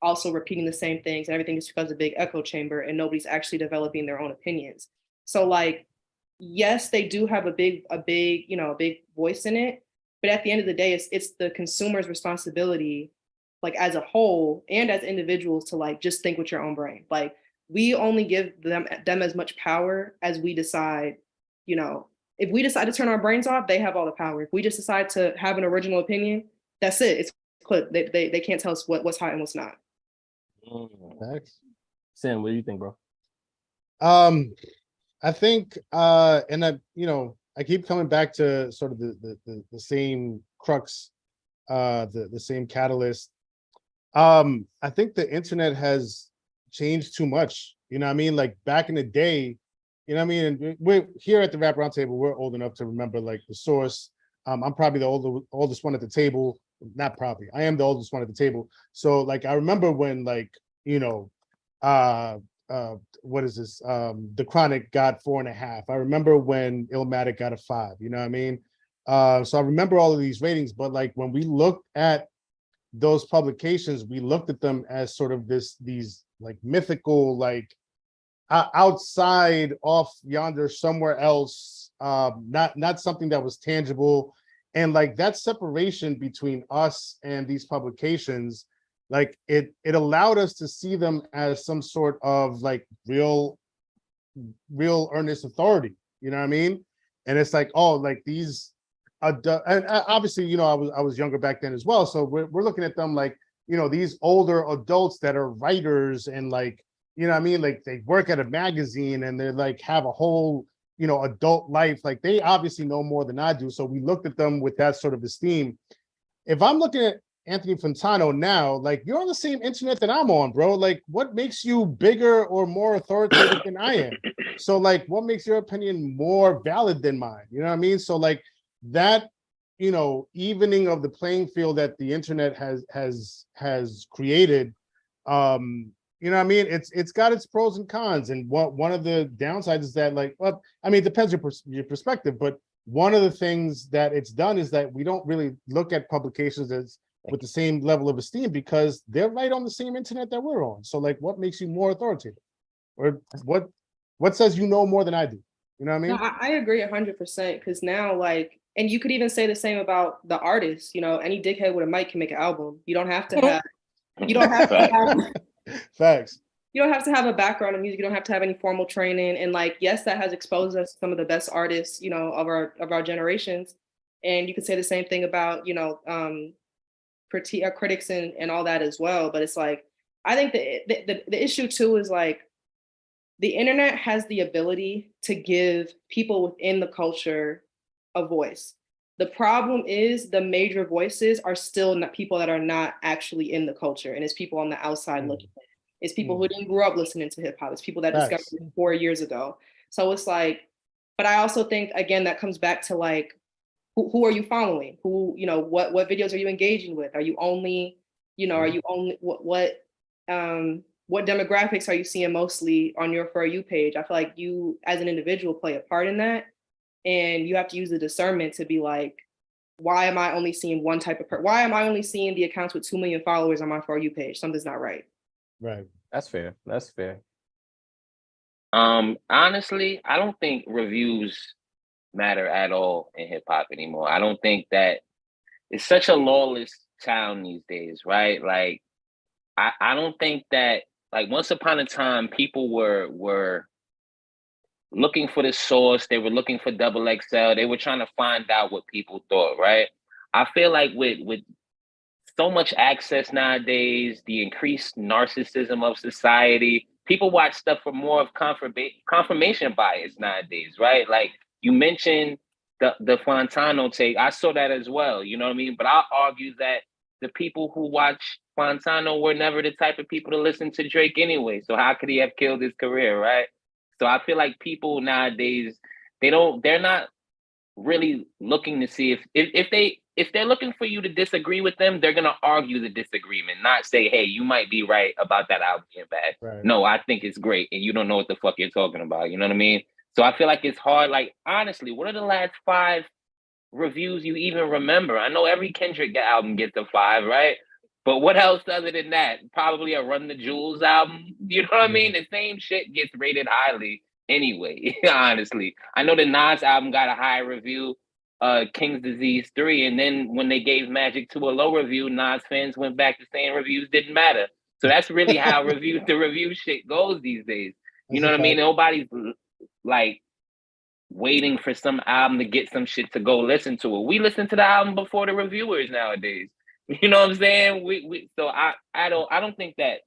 also repeating the same things and everything just becomes a big echo chamber and nobody's actually developing their own opinions. So like, yes, they do have a big voice in it, But at the end of the day, it's the consumer's responsibility, like as a whole and as individuals, to like just think with your own brain. Like we only give them as much power as we decide, you know, if we decide to turn our brains off, they have all the power. If we just decide to have an original opinion, that's it. It's clip. They can't tell us what's hot and what's not. Sam, what do you think, bro? I think and I keep coming back to sort of the same crux, the same catalyst. I think the internet has changed too much. You know what I mean? Like back in the day, you know what I mean? And we're here at the Rap Roundtable, we're old enough to remember like the source. I'm probably the oldest one at the table. Not probably, I am the oldest one at the table. So like I remember when like, what is this? The Chronic got 4.5. I remember when Illmatic got a 5, you know what I mean? So I remember all of these ratings, but like when we looked at those publications, we looked at them as sort of these like mythical, like outside off yonder somewhere else, not something that was tangible. And like that separation between us and these publications, like it allowed us to see them as some sort of like real earnest authority, you know what I mean? And it's like, oh, like these and obviously, I was younger back then as well, so we're looking at them like, these older adults that are writers and like, you know what I mean, like they work at a magazine and they're like have a whole adult life, like they obviously know more than I do, so we looked at them with that sort of esteem. If I'm looking at Anthony Fantano now, like you're on the same internet that I'm on, bro. Like what makes you bigger or more authoritative than I am? So like what makes your opinion more valid than mine? You know what I mean? So like that, evening of the playing field that the internet has created, you know what I mean? It's got its pros and cons. And one of the downsides is that like, well, I mean, it depends your perspective, but one of the things that it's done is that we don't really look at publications as with the same level of esteem because they're right on the same internet that we're on. So like what makes you more authoritative? Or what says you know more than I do? You know what I mean? No, I agree 100% because now like, and you could even say the same about the artists, any dickhead with a mic can make an album. You don't have to have Facts. You don't have to have a background in music. You don't have to have any formal training. And like, yes, that has exposed us to some of the best artists, of our generations. And you could say the same thing about, critics and all that as well. But it's like, I think the issue too is like, the internet has the ability to give people within the culture a voice. The problem is the major voices are still not people that are not actually in the culture. And it's people on the outside looking in. It's people who didn't grow up listening to hip hop. It's people that discovered it 4 years ago. So it's like, but I also think, again, that comes back to like, who are you following? Who, what videos are you engaging with? Are you only, what demographics are you seeing mostly on your For You page? I feel like you as an individual play a part in that. And you have to use the discernment to be like, why am I only seeing one type of why am I only seeing the accounts with 2 million followers on my For You page? Something's not right. Right. That's fair. Honestly, I don't think reviews matter at all in hip hop anymore. I don't think that it's such a lawless town these days, right? Like, I don't think that like once upon a time people were looking for the source, they were looking for double XL, they were trying to find out what people thought, right? I feel like with so much access nowadays, the increased narcissism of society, people watch stuff for more of confirmation bias nowadays, right? Like you mentioned the Fontano take, I saw that as well, you know what I mean? But I'll argue that the people who watch Fontano were never the type of people to listen to Drake anyway. So how could he have killed his career, right? So I feel like people nowadays, they're not really looking to see if they're looking for you to disagree with them, they're gonna argue the disagreement, not say, hey, you might be right about that album being bad. Right. No, I think it's great, and you don't know what the fuck you're talking about. You know what I mean? So I feel like it's hard. Like honestly, what are the last 5 reviews you even remember? I know every Kendrick album gets a 5, right? But what else other than that? Probably a Run the Jewels album. You know what I mean? The same shit gets rated highly anyway, honestly. I know the Nas album got a high review, King's Disease 3, and then when they gave Magic 2 a low review, Nas fans went back to saying reviews didn't matter. So that's really how the review shit goes these days. You know what I mean? Nobody's like waiting for some album to get some shit to go listen to it. We listen to the album before the reviewers nowadays. You know what I'm saying? So I don't think that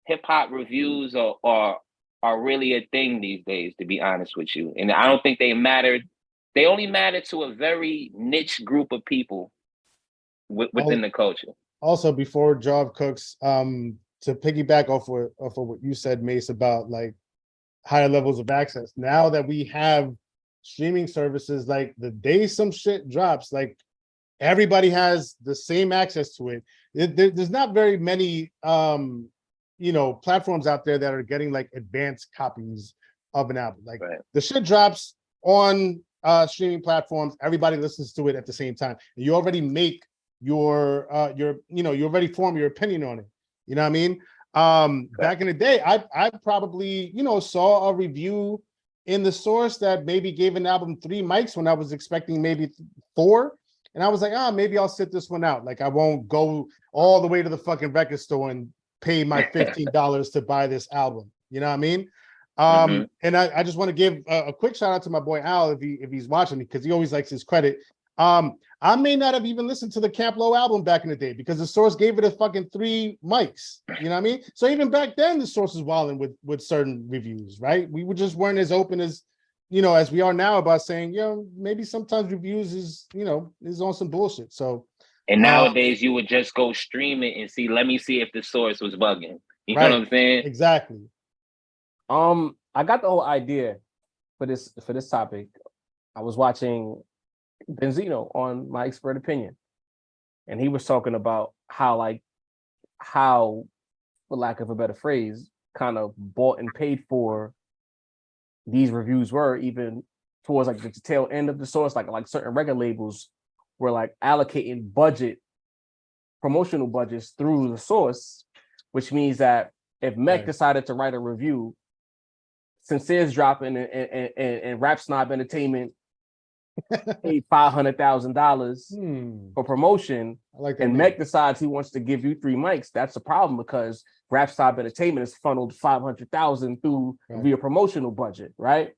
hip hop reviews are really a thing these days, to be honest with you. And I don't think they matter. They only matter to a very niche group of people within the culture. Also, before Job cooks, to piggyback off of what you said, Mace, about like higher levels of access. Now that we have streaming services, like the day some shit drops, like everybody has the same access to it. There's not very many platforms out there that are getting like advanced copies of an album. Like the shit drops on streaming platforms, everybody listens to it at the same time. You already make you already form your opinion on it. You know what I mean? Back in the day, I probably, saw a review in the source that maybe gave an album 3 mics when I was expecting maybe 4. And I was like, maybe I'll sit this one out. Like, I won't go all the way to the fucking record store and pay my $15 to buy this album. You know what I mean? And I just want to give a quick shout out to my boy Al if he's watching me, because he always likes his credit. I may not have even listened to the Camp Lo album back in the day because the source gave it a fucking 3 mics. You know what I mean? So even back then, the source was wilding with certain reviews, right? We just weren't as open as we are now about saying, maybe sometimes reviews is on some bullshit. So, and nowadays you would just go stream it and let me see if the source was bugging. You know what I'm saying? Exactly. I got the whole idea for this topic. I was watching Benzino on My Expert Opinion, and he was talking about how, for lack of a better phrase, kind of bought and paid for these reviews were, even towards like the tail end of the source, like certain record labels were like allocating promotional budgets through the source, which means that if Mech decided to write a review, Sincere's dropping and Rap Snob Entertainment paid $500,000 for promotion, and Mech decides he wants to give you 3 mics, that's a problem because Rap Snob Entertainment has funneled $500,000 through via promotional budget, right?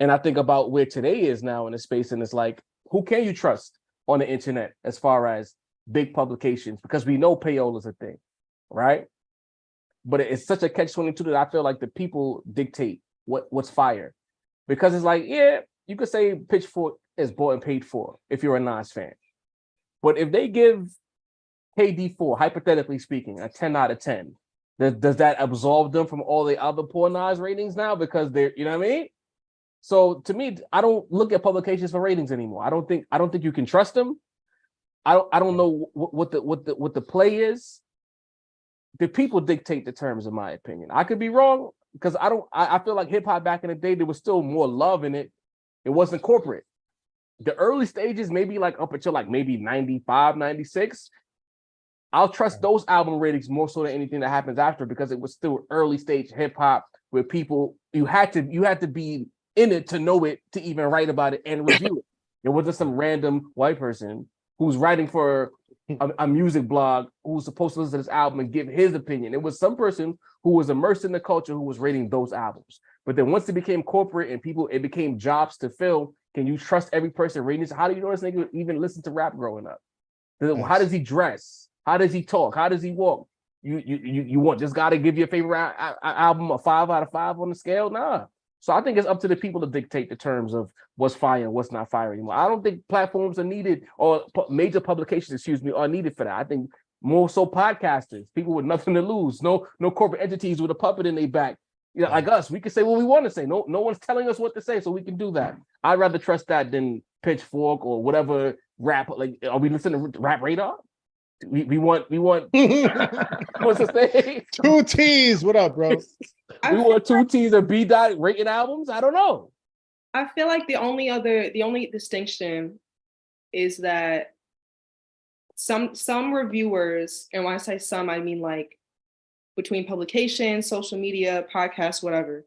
And I think about where today is now in the space, and it's like, who can you trust on the internet as far as big publications? Because we know payola is a thing, right? But it's such a catch-22 that I feel like the people dictate what's fire, because it's like, you could say Pitchfork is bought and paid for if you're a Nas fan, but if they give KD4, hypothetically speaking, a 10 out of 10, does that absolve them from all the other poor Nas ratings now? Because they're, you know what I mean? So to me, I don't look at publications for ratings anymore. I don't think you can trust them. I don't know what the play is. The people dictate the terms, in my opinion. I could be wrong, because I feel like hip hop back in the day, there was still more love in it. It wasn't corporate. The early stages, maybe like up until like maybe 95, 96, I'll trust those album ratings more so than anything that happens after, because it was still early stage hip hop where people, you had to be in it to know it, to even write about it and review it. It wasn't some random white person who's writing for a music blog who's supposed to listen to this album and give his opinion. It was some person who was immersed in the culture who was rating those albums. But then once it became corporate and it became jobs to fill, can you trust every person rating this? How do you know this nigga even listen to rap growing up? How does he dress? How does he talk? How does he walk? You want this guy to give you a favorite album a 5 out of 5 on the scale? Nah. So I think it's up to the people to dictate the terms of what's fire and what's not fire anymore. I don't think platforms are needed, or major publications, are needed for that. I think more so podcasters, people with nothing to lose, no corporate entities with a puppet in their back. Like us, we can say what we want to say. No one's telling us what to say, so we can do that. I'd rather trust that than Pitchfork or whatever rap. Like, are we listening to Rap Radar? We want what's the thing? 2 T's. What up, bro? We want 2 T's or B dot rating albums. I don't know. I feel like the only distinction is that some reviewers, and when I say some, I mean like between publications, social media, podcasts, whatever.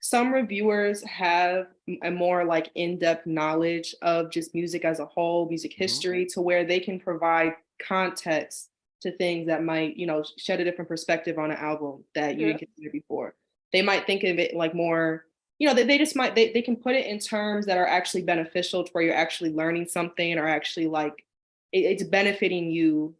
some reviewers have a more like in-depth knowledge of just music as a whole, music history, to where they can provide context to things that might, you know, shed a different perspective on an album that you didn't consider before. They might think of it like more, you know, they just might, they can put it in terms that are actually beneficial to where you're actually learning something, or actually like it's benefiting you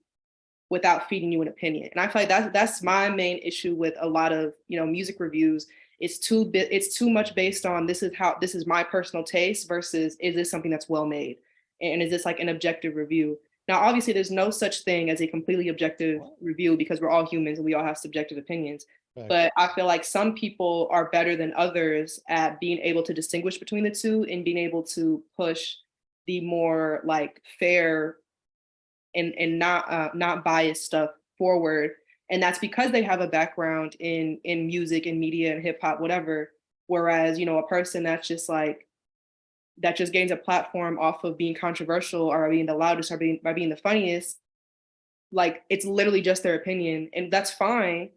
without feeding you an opinion. And I feel like that's my main issue with a lot of, you know, music reviews. It's too much based on this is my personal taste versus is this something that's well made, and is this like an objective review. Now, obviously, there's no such thing as a completely objective review because we're all humans and we all have subjective opinions. Right. But I feel like some people are better than others at being able to distinguish between the two and being able to push the more like fair and not biased stuff forward. And that's because they have a background in music and media and hip hop, whatever. Whereas, you know, a person that's just like, that just gains a platform off of being controversial or being the loudest or by being the funniest, like it's literally just their opinion. And that's fine,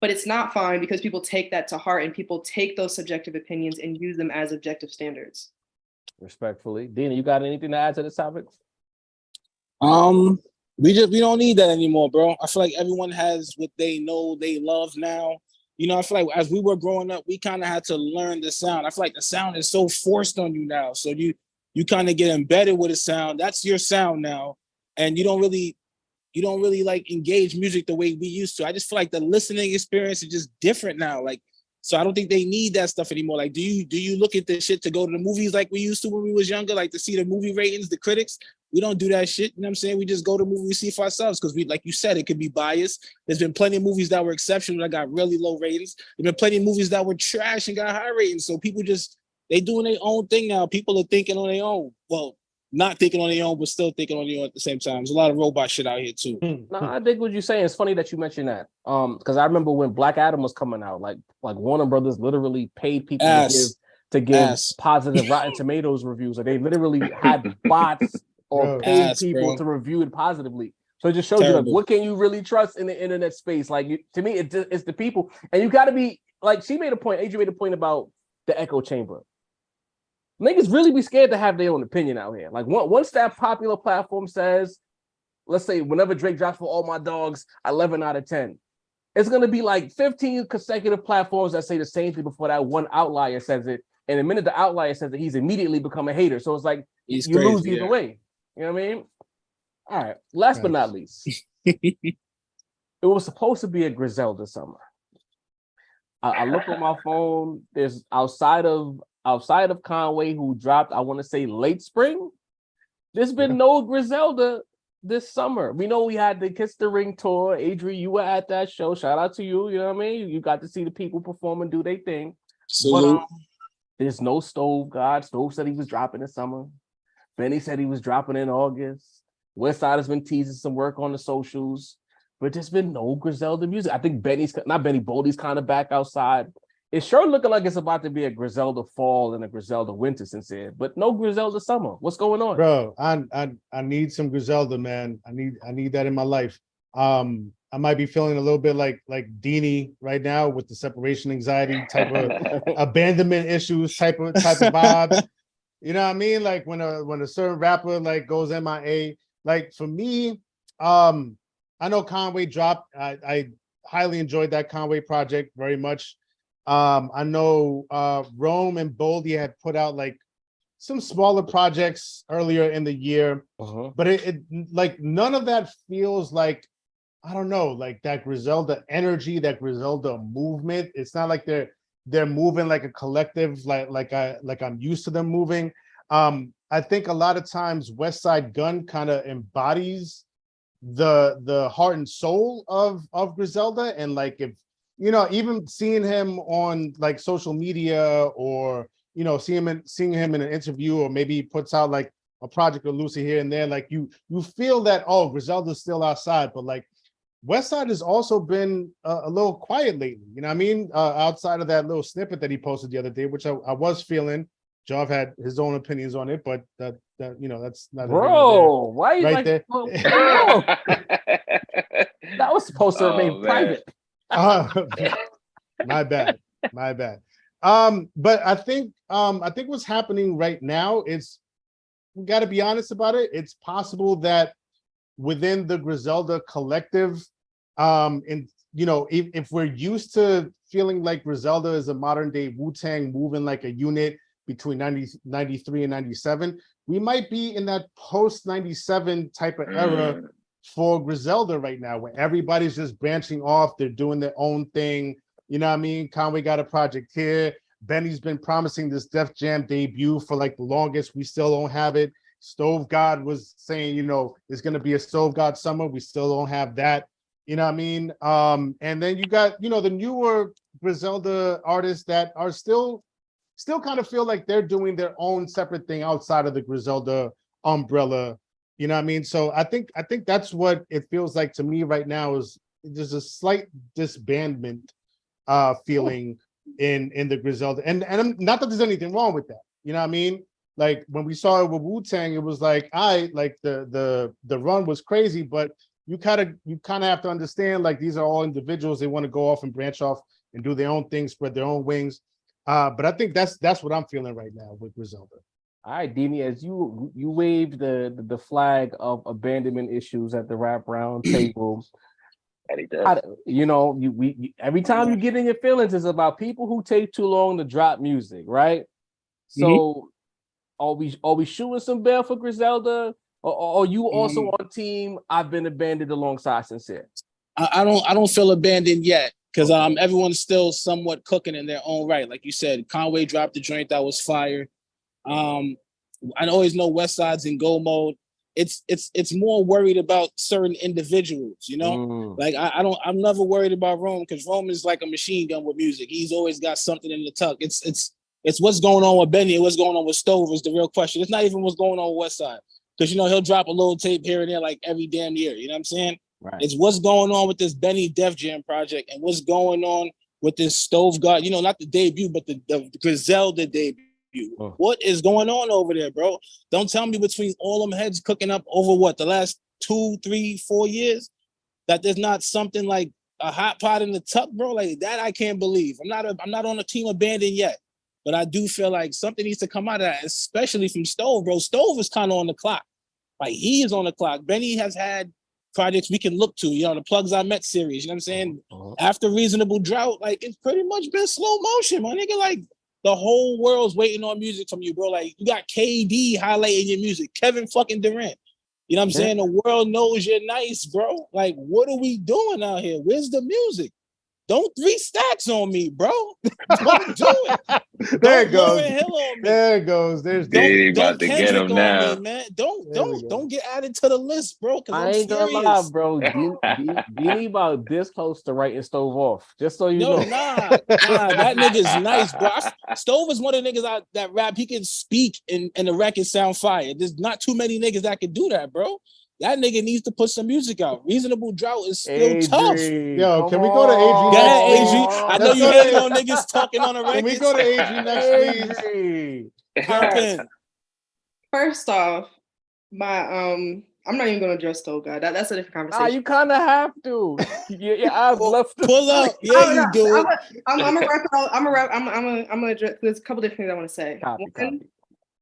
but it's not fine because people take that to heart and people take those subjective opinions and use them as objective standards. Respectfully. Dina, you got anything to add to this topic? We don't need that anymore, bro. I feel like everyone has what they know they love now. You know, I feel like as we were growing up, we kind of had to learn the sound. I feel like the sound is so forced on you now. So you kind of get embedded with a sound. That's your sound now. And you don't really like engage music the way we used to. I just feel like the listening experience is just different now. Like, so I don't think they need that stuff anymore. Like, do you look at this shit to go to the movies like we used to when we was younger, like to see the movie ratings, the critics? We don't do that shit. You know what I'm saying? We just go to movies we see for ourselves because we, like you said, it could be biased. There's been plenty of movies that were exceptional that got really low ratings. There's been plenty of movies that were trash and got high ratings. So people they doing their own thing now. People are thinking on their own. Well, not thinking on their own, but still thinking on their own at the same time. There's a lot of robot shit out here too. No, I think what you're saying. It's funny that you mentioned that. Because I remember when Black Adam was coming out, like Warner Brothers literally paid people to give positive Rotten Tomatoes reviews. Like they literally had bots or paid people to review it positively. So it just shows you like what can you really trust in the internet space. Like to me, it's the people, and you got to be like she made a point. Adrian made a point about the echo chamber. Niggas really be scared to have their own opinion out here. Like once that popular platform says, let's say whenever Drake drops For All My Dogs, 11 out of 10, it's gonna be like 15 consecutive platforms that say the same thing before that one outlier says it. And the minute the outlier says it, he's immediately become a hater. So it's like you lose either way. You know what I mean? All right. Last but not least, it was supposed to be a Griselda summer. I look on my phone. There's outside of Conway, who dropped, I want to say late spring. There's been no Griselda this summer. We know we had the Kiss the Ring tour. Adrian, you were at that show. Shout out to you. You know what I mean? You got to see the people perform and do their thing. But there's no Stove God. Stove said he was dropping in summer. Benny said he was dropping in August. Westside has been teasing some work on the socials, but there's been no Griselda music. I think Boldy's kind of back outside. It's sure looking like it's about to be a Griselda fall and a Griselda winter sincere, but no Griselda summer. What's going on? Bro, I need some Griselda, man. I need that in my life. I might be feeling a little bit like Deanie right now with the separation anxiety type of abandonment issues type of vibes. You know what I mean? Like when a certain rapper like goes MIA. Like for me, I know Conway dropped. I highly enjoyed that Conway project very much. I know Rome and Boldy had put out like some smaller projects earlier in the year, but it like none of that feels like, I don't know, like that Griselda energy, that Griselda movement. It's not like they're moving like a collective, like I'm used to them moving. I think a lot of times Westside Gunn kind of embodies the heart and soul of Griselda, and like if you know, even seeing him on like social media, or you know, seeing him in an interview, or maybe he puts out like a project of Lucy here and there, like you feel that, oh, Griselda's still outside, but like Westside has also been a little quiet lately. You know what I mean? Outside of that little snippet that he posted the other day, which I was feeling. Jav had his own opinions on it, but that you know, that's not why you right like there. That was supposed to remain private. My bad. But I think what's happening right now is, we got to be honest about it. It's possible that within the Griselda collective, and if we're used to feeling like Griselda is a modern day Wu-Tang moving like a unit between 93 and 97, we might be in that post 97 type of era for Griselda right now, where everybody's just branching off, they're doing their own thing. You know what I mean? Conway got a project here. Benny's been promising this Def Jam debut for like the longest. We still don't have it. Stove God was saying, it's going to be a Stove God summer. We still don't have that. You know what I mean? And then you got, the newer Griselda artists that are still kind of feel like they're doing their own separate thing outside of the Griselda umbrella. You know what I mean? So I think that's what it feels like to me right now, is there's a slight disbandment feeling in the Griselda. And I'm not that there's anything wrong with that. You know what I mean? Like when we saw it with Wu-Tang, it was like, the run was crazy, but you kind of have to understand, like, these are all individuals. They want to go off and branch off and do their own thing, spread their own wings. But I think that's what I'm feeling right now with Griselda. All right, Dini, as you waved the flag of abandonment issues at the Rap Round Table. Every time you get in your feelings, it's about people who take too long to drop music, right? So are we shooting some bail for Griselda? Or are you also on team I've been abandoned alongside Sincere? I don't feel abandoned yet, because everyone's still somewhat cooking in their own right. Like you said, Conway dropped the joint that was fire. I always know West Side's in go mode. It's more worried about certain individuals, Like I'm never worried about Rome, because Rome is like a machine gun with music. He's always got something in the tuck. It's what's going on with Benny and what's going on with Stove is the real question. It's not even what's going on with West Side, because he'll drop a little tape here and there like every damn year. You know what I'm saying? Right. It's what's going on with this Benny Def Jam project, and what's going on with this Stove God. Not the debut, but the Griselda debut. What is going on over there, bro? Don't tell me between all them heads cooking up over the last 2, 3, 4 years, that there's not something like a hot pot in the tuck, bro. Like that, I can't believe. I'm not on a team abandoned yet, but I do feel like something needs to come out of that, especially from Stove, bro. Stove is kind of on the clock. Like, he is on the clock. Benny has had projects we can look to, the Plugs I Met series, you know what I'm saying? After Reasonable Drought, like, it's pretty much been slow motion, my nigga. Like, the whole world's waiting on music from you, bro. Like, you got KD highlighting your music, Kevin fucking Durant. You know what I'm saying? The world knows you're nice, bro. Like, what are we doing out here? Where's the music? Don't 3 stacks on me, bro. Don't do it. There it goes. On me. There it goes. There's about to get him now. Me, man. Don't get added to the list, bro. I ain't gonna lie, bro. Dini about this close to writing Stove off. Just so you know. Nah. That nigga's nice, bro. Stove is one of the niggas that rap. He can speak and the record sound fire. There's not too many niggas that can do that, bro. That nigga needs to put some music out. Reasonable Drought is still tough. Yo, can we go to AG? Go ahead, AG. I know you hating on niggas talking on the record. Can we go to AG next, please? First off, I'm not even gonna address Stove God. That's a different conversation. You kind of have to. Your eyes left. Pull up. Yeah, you do. I'm gonna wrap it all. I'm gonna address. There's a couple different things I want to say. Copy.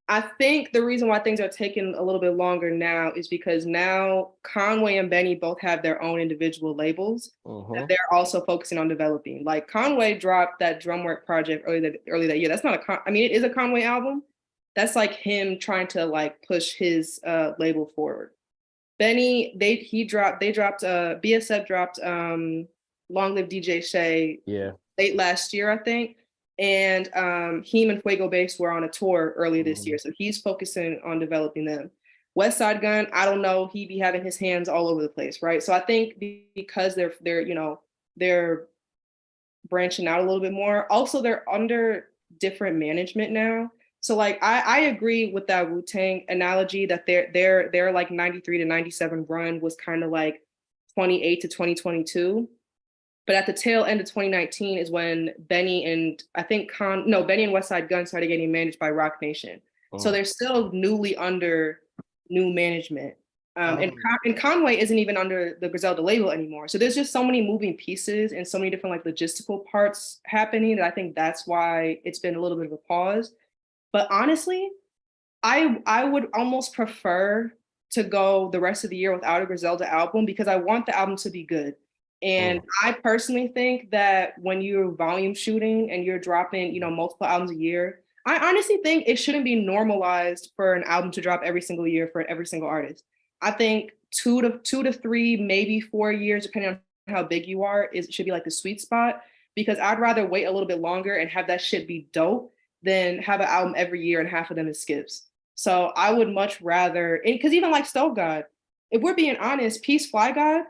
I think the reason why things are taking a little bit longer now is because now Conway and Benny both have their own individual labels that they're also focusing on developing. Like, Conway dropped that Drumwork project early that year. That's not it is a Conway album. That's like him trying to like push his label forward. Benny, they dropped BSF dropped Long Live DJ Shay late last year, I think. And him and Fuego Bass were on a tour earlier this year. So he's focusing on developing them. West Side Gun, I don't know, he be having his hands all over the place, right? So I think because they're branching out a little bit more. Also, they're under different management now. So like I agree with that Wu-Tang analogy that their like 93 to 97 run was kind of like 28 to 2022. But at the tail end of 2019 is when Benny and West Side Gun started getting managed by Rock Nation. So they're still newly under new management. And Conway isn't even under the Griselda label anymore. So there's just so many moving pieces and so many different like logistical parts happening that I think that's why it's been a little bit of a pause. But honestly, I would almost prefer to go the rest of the year without a Griselda album because I want the album to be good. And I personally think that when you're volume shooting and you're dropping, you know, multiple albums a year, I honestly think it shouldn't be normalized for an album to drop every single year for every single artist. I think two to three, maybe 4 years, depending on how big you are, should be like the sweet spot. Because I'd rather wait a little bit longer and have that shit be dope than have an album every year and half of them is skips. So I would much rather, because even like Stove God, if we're being honest, Peace Fly God,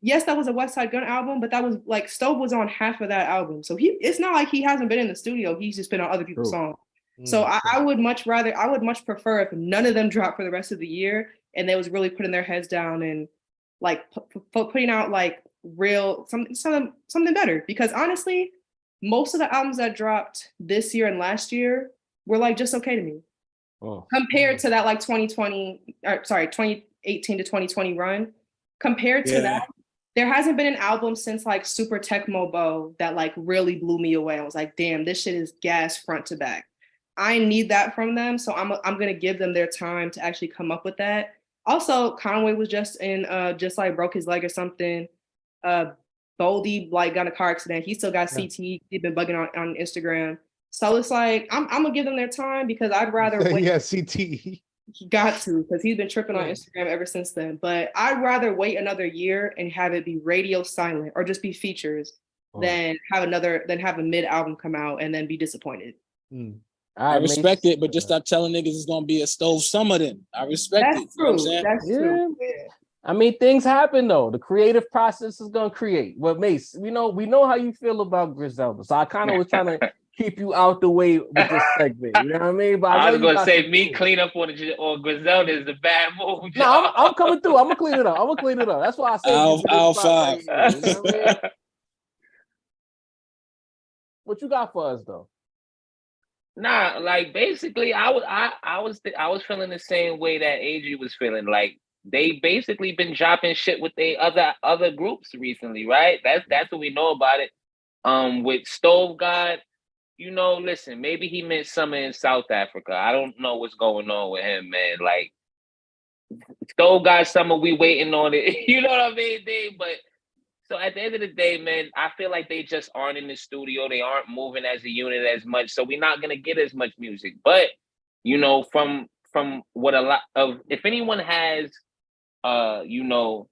yes, that was a West Side Gun album, but that was like Stove was on half of that album. So it's not like he hasn't been in the studio, he's just been on other people's songs. So I would much prefer if none of them dropped for the rest of the year and they was really putting their heads down and like putting out like real something better. Because honestly, most of the albums that dropped this year and last year were like just okay to me. Compared to that like 2018 to 2020 run, compared to that, there hasn't been an album since like Super Tecmo Bow that like really blew me away. I was like, damn, this shit is gas front to back. I need that from them, so I'm gonna give them their time to actually come up with that. Also, Conway was just in just like broke his leg or something. Boldy like got in a car accident. He still got CT. He's been bugging on Instagram. So it's like I'm gonna give them their time because I'd rather wait. Yeah, CT. He got to because he's been tripping on Instagram ever since then. But I'd rather wait another year and have it be radio silent or just be features than have a mid album come out and then be disappointed. I respect it, but just stop telling niggas it's gonna be a Stove summer then. I respect That's it. True. You know what I'm saying? That's true. I mean, things happen though. The creative process is gonna create. But Mace, we know how you feel about Griselda. So I kind of was trying to keep you out the way with this segment. You know what I mean? But I was gonna say me clean up on Griselda is a bad move. No, I'm coming through. I'm gonna clean it up. That's why I say I'll five. Right, you know what I mean? What you got for us though? Nah, like basically, I was feeling the same way that AG was feeling. Like they basically been dropping shit with they other groups recently, right? That's what we know about it. With Stove God, you know, listen, maybe he meant summer in South Africa. I don't know what's going on with him, man. Like Stove God summer, we waiting on it. You know what I mean, Dave? But so at the end of the day, man, I feel like they just aren't in the studio. They aren't moving as a unit as much. So we're not gonna get as much music. But you know, from what a lot of, if anyone has you know,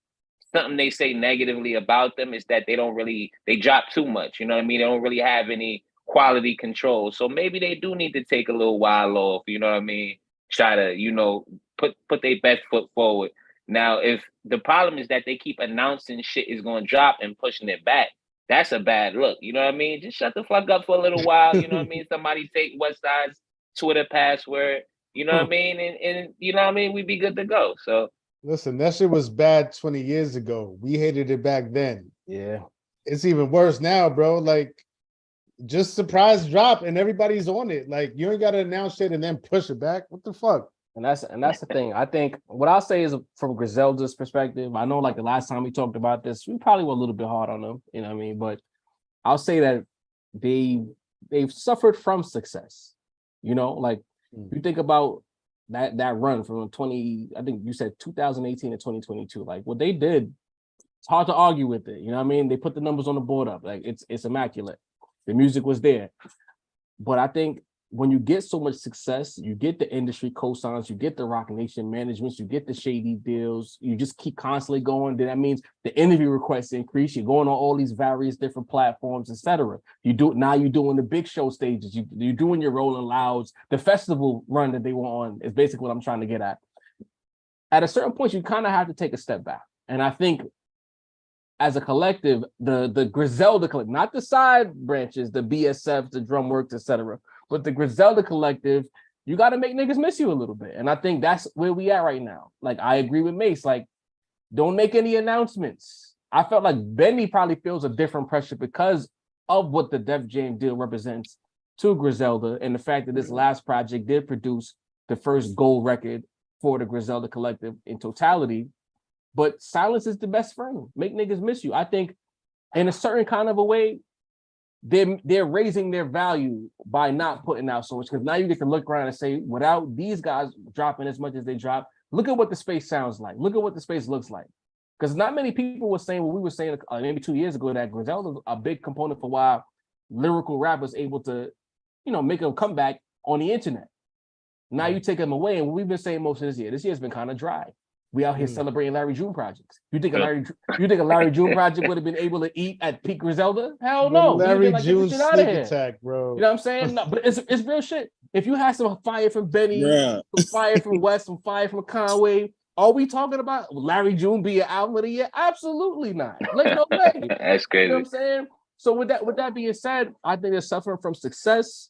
something they say negatively about them is that they drop too much. You know what I mean? They don't really have any quality control. So maybe they do need to take a little while off, you know what I mean? Try to, you know, put their best foot forward. Now, if the problem is that they keep announcing shit is going to drop and pushing it back, that's a bad look. You know what I mean? Just shut the fuck up for a little while. You know what I mean? Somebody take Westside's Twitter password. You know what I mean? And you know what I mean? We'd be good to go. So listen, that shit was bad 20 years ago. We hated it back then. Yeah. It's even worse now, bro. Like, just surprise drop and everybody's on it. Like, you ain't got to announce it and then push it back. What the fuck? And that's the thing. I think what I'll say is from Griselda's perspective, I know like the last time we talked about this, we probably were a little bit hard on them, you know what I mean? But I'll say that they've suffered from success. You know, like you think about that run from 20, I think you said 2018 to 2022. Like what they did, it's hard to argue with it. You know what I mean? They put the numbers on the board up. Like it's immaculate. The music was there. But I think when you get so much success, you get the industry cosigns, you get the Rock Nation managements, you get the shady deals, you just keep constantly going. Then that means the interview requests increase. You're going on all these various different platforms, etc. You're doing the big show stages. You're doing your Rolling Louds. The festival run that they were on is basically what I'm trying to get at. At a certain point, you kind of have to take a step back. And I think as a collective, the Griselda collective, not the side branches, the BSF, the Drumworks, etc., but the Griselda collective, you got to make niggas miss you a little bit. And I think that's where we at right now. Like, I agree with Mace. Like, don't make any announcements. I felt like Benny probably feels a different pressure because of what the Def Jam deal represents to Griselda and the fact that this last project did produce the first gold record for the Griselda collective in totality. but silence is the best friend. Make niggas miss you. I think in a certain kind of a way, they're raising their value by not putting out so much, because now you get to look around and say, without these guys dropping as much as they drop, look at what the space sounds like. Look at what the space looks like. Because not many people were saying what we were saying maybe 2 years ago, that Griselda is a big component for why lyrical rappers able to, make a comeback on the internet. Now you take them away, and we've been saying most of this year. This year's been kind of dry. We out here celebrating Larry June projects. You think a Larry June project would have been able to eat at peak Griselda? Hell no. Larry June sneak attack, bro. You know what I'm saying? No, but it's real shit. If you had some fire from Benny, some fire from West, some fire from Conway, are we talking about Larry June be an album of the year? Absolutely not. Like, no way. That's crazy. You know what I'm saying? So with that being said, I think they're suffering from success.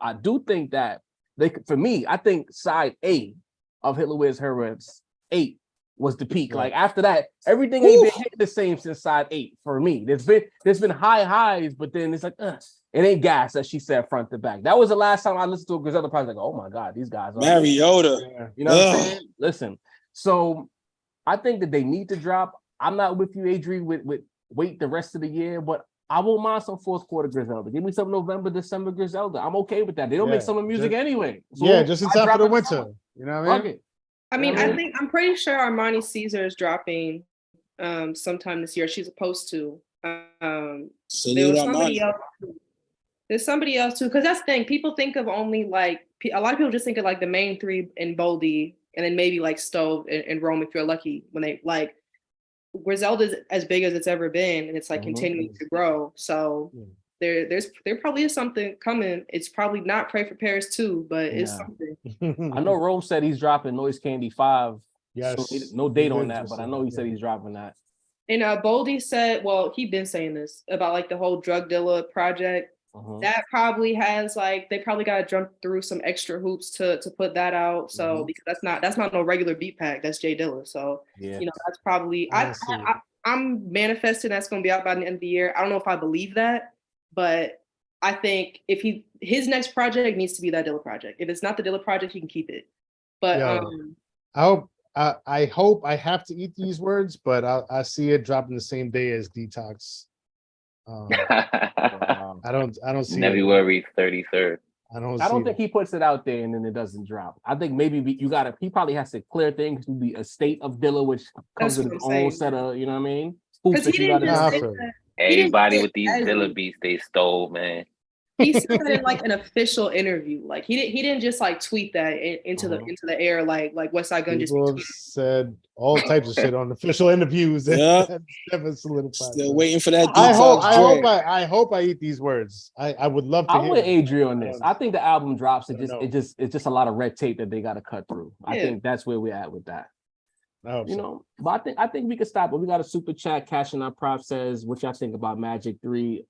I do think that I think side A of Hitler Wears Herald's 8 was the peak. Like after that, everything ain't been hit the same since side 8 for me. There's been high highs, but then it's like it ain't gas, as she said, front to back. That was the last time I listened to a Griselda project. Like, oh my God, these guys are Mariota. You know what I'm saying? Listen, so I think that they need to drop. I'm not with you, Adri, with wait the rest of the year, but I won't mind some fourth quarter Griselda. Give me some November, December Griselda. I'm okay with that. They don't make summer music anyway. So just in time for the winter. You know what I mean? I'm pretty sure Armani Caesar is dropping sometime this year. She's supposed to. There's somebody else too, because that's the thing. People think of only like a lot of people just think of like the main three in Boldy, and then maybe like Stove and Rome if you're lucky. When they like Griselda's as big as it's ever been, and it's like continuing to grow. So there probably is something coming. It's probably not Pray for Paris 2, but it's something. I know Rome said he's dropping Noise Candy 5. Yes. So no date on that, but I know he said he's dropping that. And Boldy said, well, he'd been saying this about like the whole drug dealer project. That probably has they probably got to jump through some extra hoops to put that out. So because that's not no regular beat pack, that's Jay Dilla. So that's probably I'm manifesting that's going to be out by the end of the year. I don't know if I believe that, but I think if his next project needs to be that Dilla project. If it's not the Dilla project, he can keep it. But I hope I have to eat these words, but I see it dropping the same day as Detox. I don't see February 33rd. I don't think he puts it out there and then it doesn't drop. I think maybe he probably has to clear things to the estate of Dilla, which comes with its own set of, you know what I mean? Because he didn't just say that. Everybody with these Dilla beats they stole, man. He said that in like an official interview. Like he didn't just like tweet that into the air like Westside Gun just said all types of shit on official interviews. Still waiting for that. I hope I eat these words. I would love to. I'm with Adrian on this. I think the album drops. It's just a lot of red tape that they got to cut through. I think that's where we're at with that. But I think we could stop. But we got a super chat. Cashing Our Prop says, "What y'all think about Magic 3?"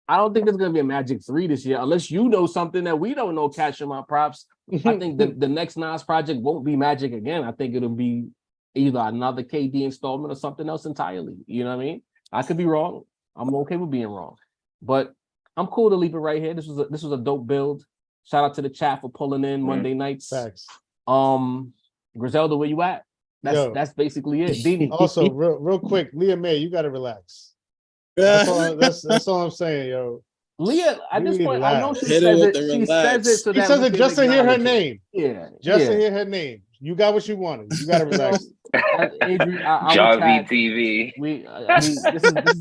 I don't think there's gonna be a Magic 3 this year, unless you know something that we don't know. Cashing My Props. I think the next Nas project won't be Magic again. I think it'll be either another KD installment or something else entirely. You know what I mean? I could be wrong. I'm okay with being wrong, but I'm cool to leave it right here. This was a dope build. Shout out to the chat for pulling in Monday nights. Facts. Griselda, where you at? That's basically it. Dini. Also, real quick, Leah May, you gotta relax. That's all I'm saying, yo. Leah, at this point, I know she says it. She says it so that he says it just to hear her name. Yeah, just to hear her name. You got what you wanted. You gotta relax. Jarvie TV. This is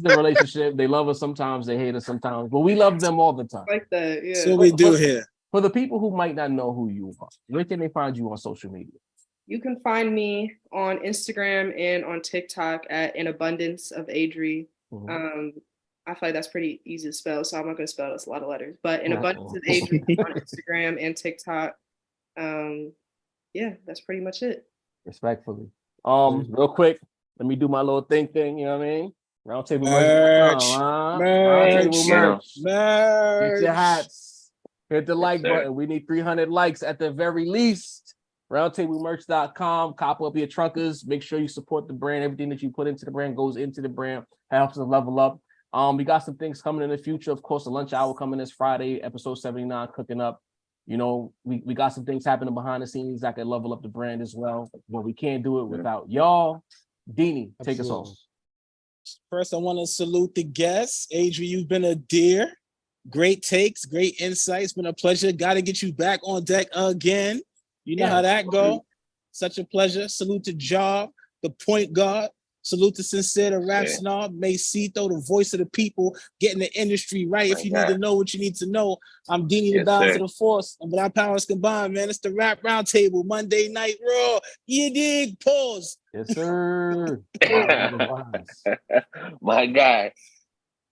the relationship. They love us sometimes, they hate us sometimes, but we love them all the time. Like that, yeah. So we do here. For the people who might not know who you are, where can they find you on social media? You can find me on Instagram and on TikTok at An Abundance of Adri. I feel like that's pretty easy to spell, so I'm not going to spell it. It's a lot of letters, but An Abundance of Adri on Instagram and TikTok. That's pretty much it. Respectfully. Real quick, let me do my little thing. You know what I mean? Roundtable merch. Get your hats. Hit the like button. We need 300 likes at the very least. Roundtablemerch.com. Cop up your truckers. Make sure you support the brand. Everything that you put into the brand goes into the brand. Helps us level up. We got some things coming in the future. Of course, the lunch hour coming this Friday, episode 79 cooking up. You know, we got some things happening behind the scenes that could level up the brand as well. But we can't do it without y'all. Deanie, take us home. First, I want to salute the guests. Adrian, you've been a dear. Great takes, great insights. Been a pleasure. Got to get you back on deck again. You know how that go. Such a pleasure. Salute to Job, the point guard. Salute to Sincere, the rap snob. Macito, the voice of the people, getting the industry right. If you need to know what you need to know, I'm Deanie, the balance of the force. And with our powers combined, man, it's the Rap Roundtable, Monday Night Raw. You dig? Pause. Yes, sir. My guy.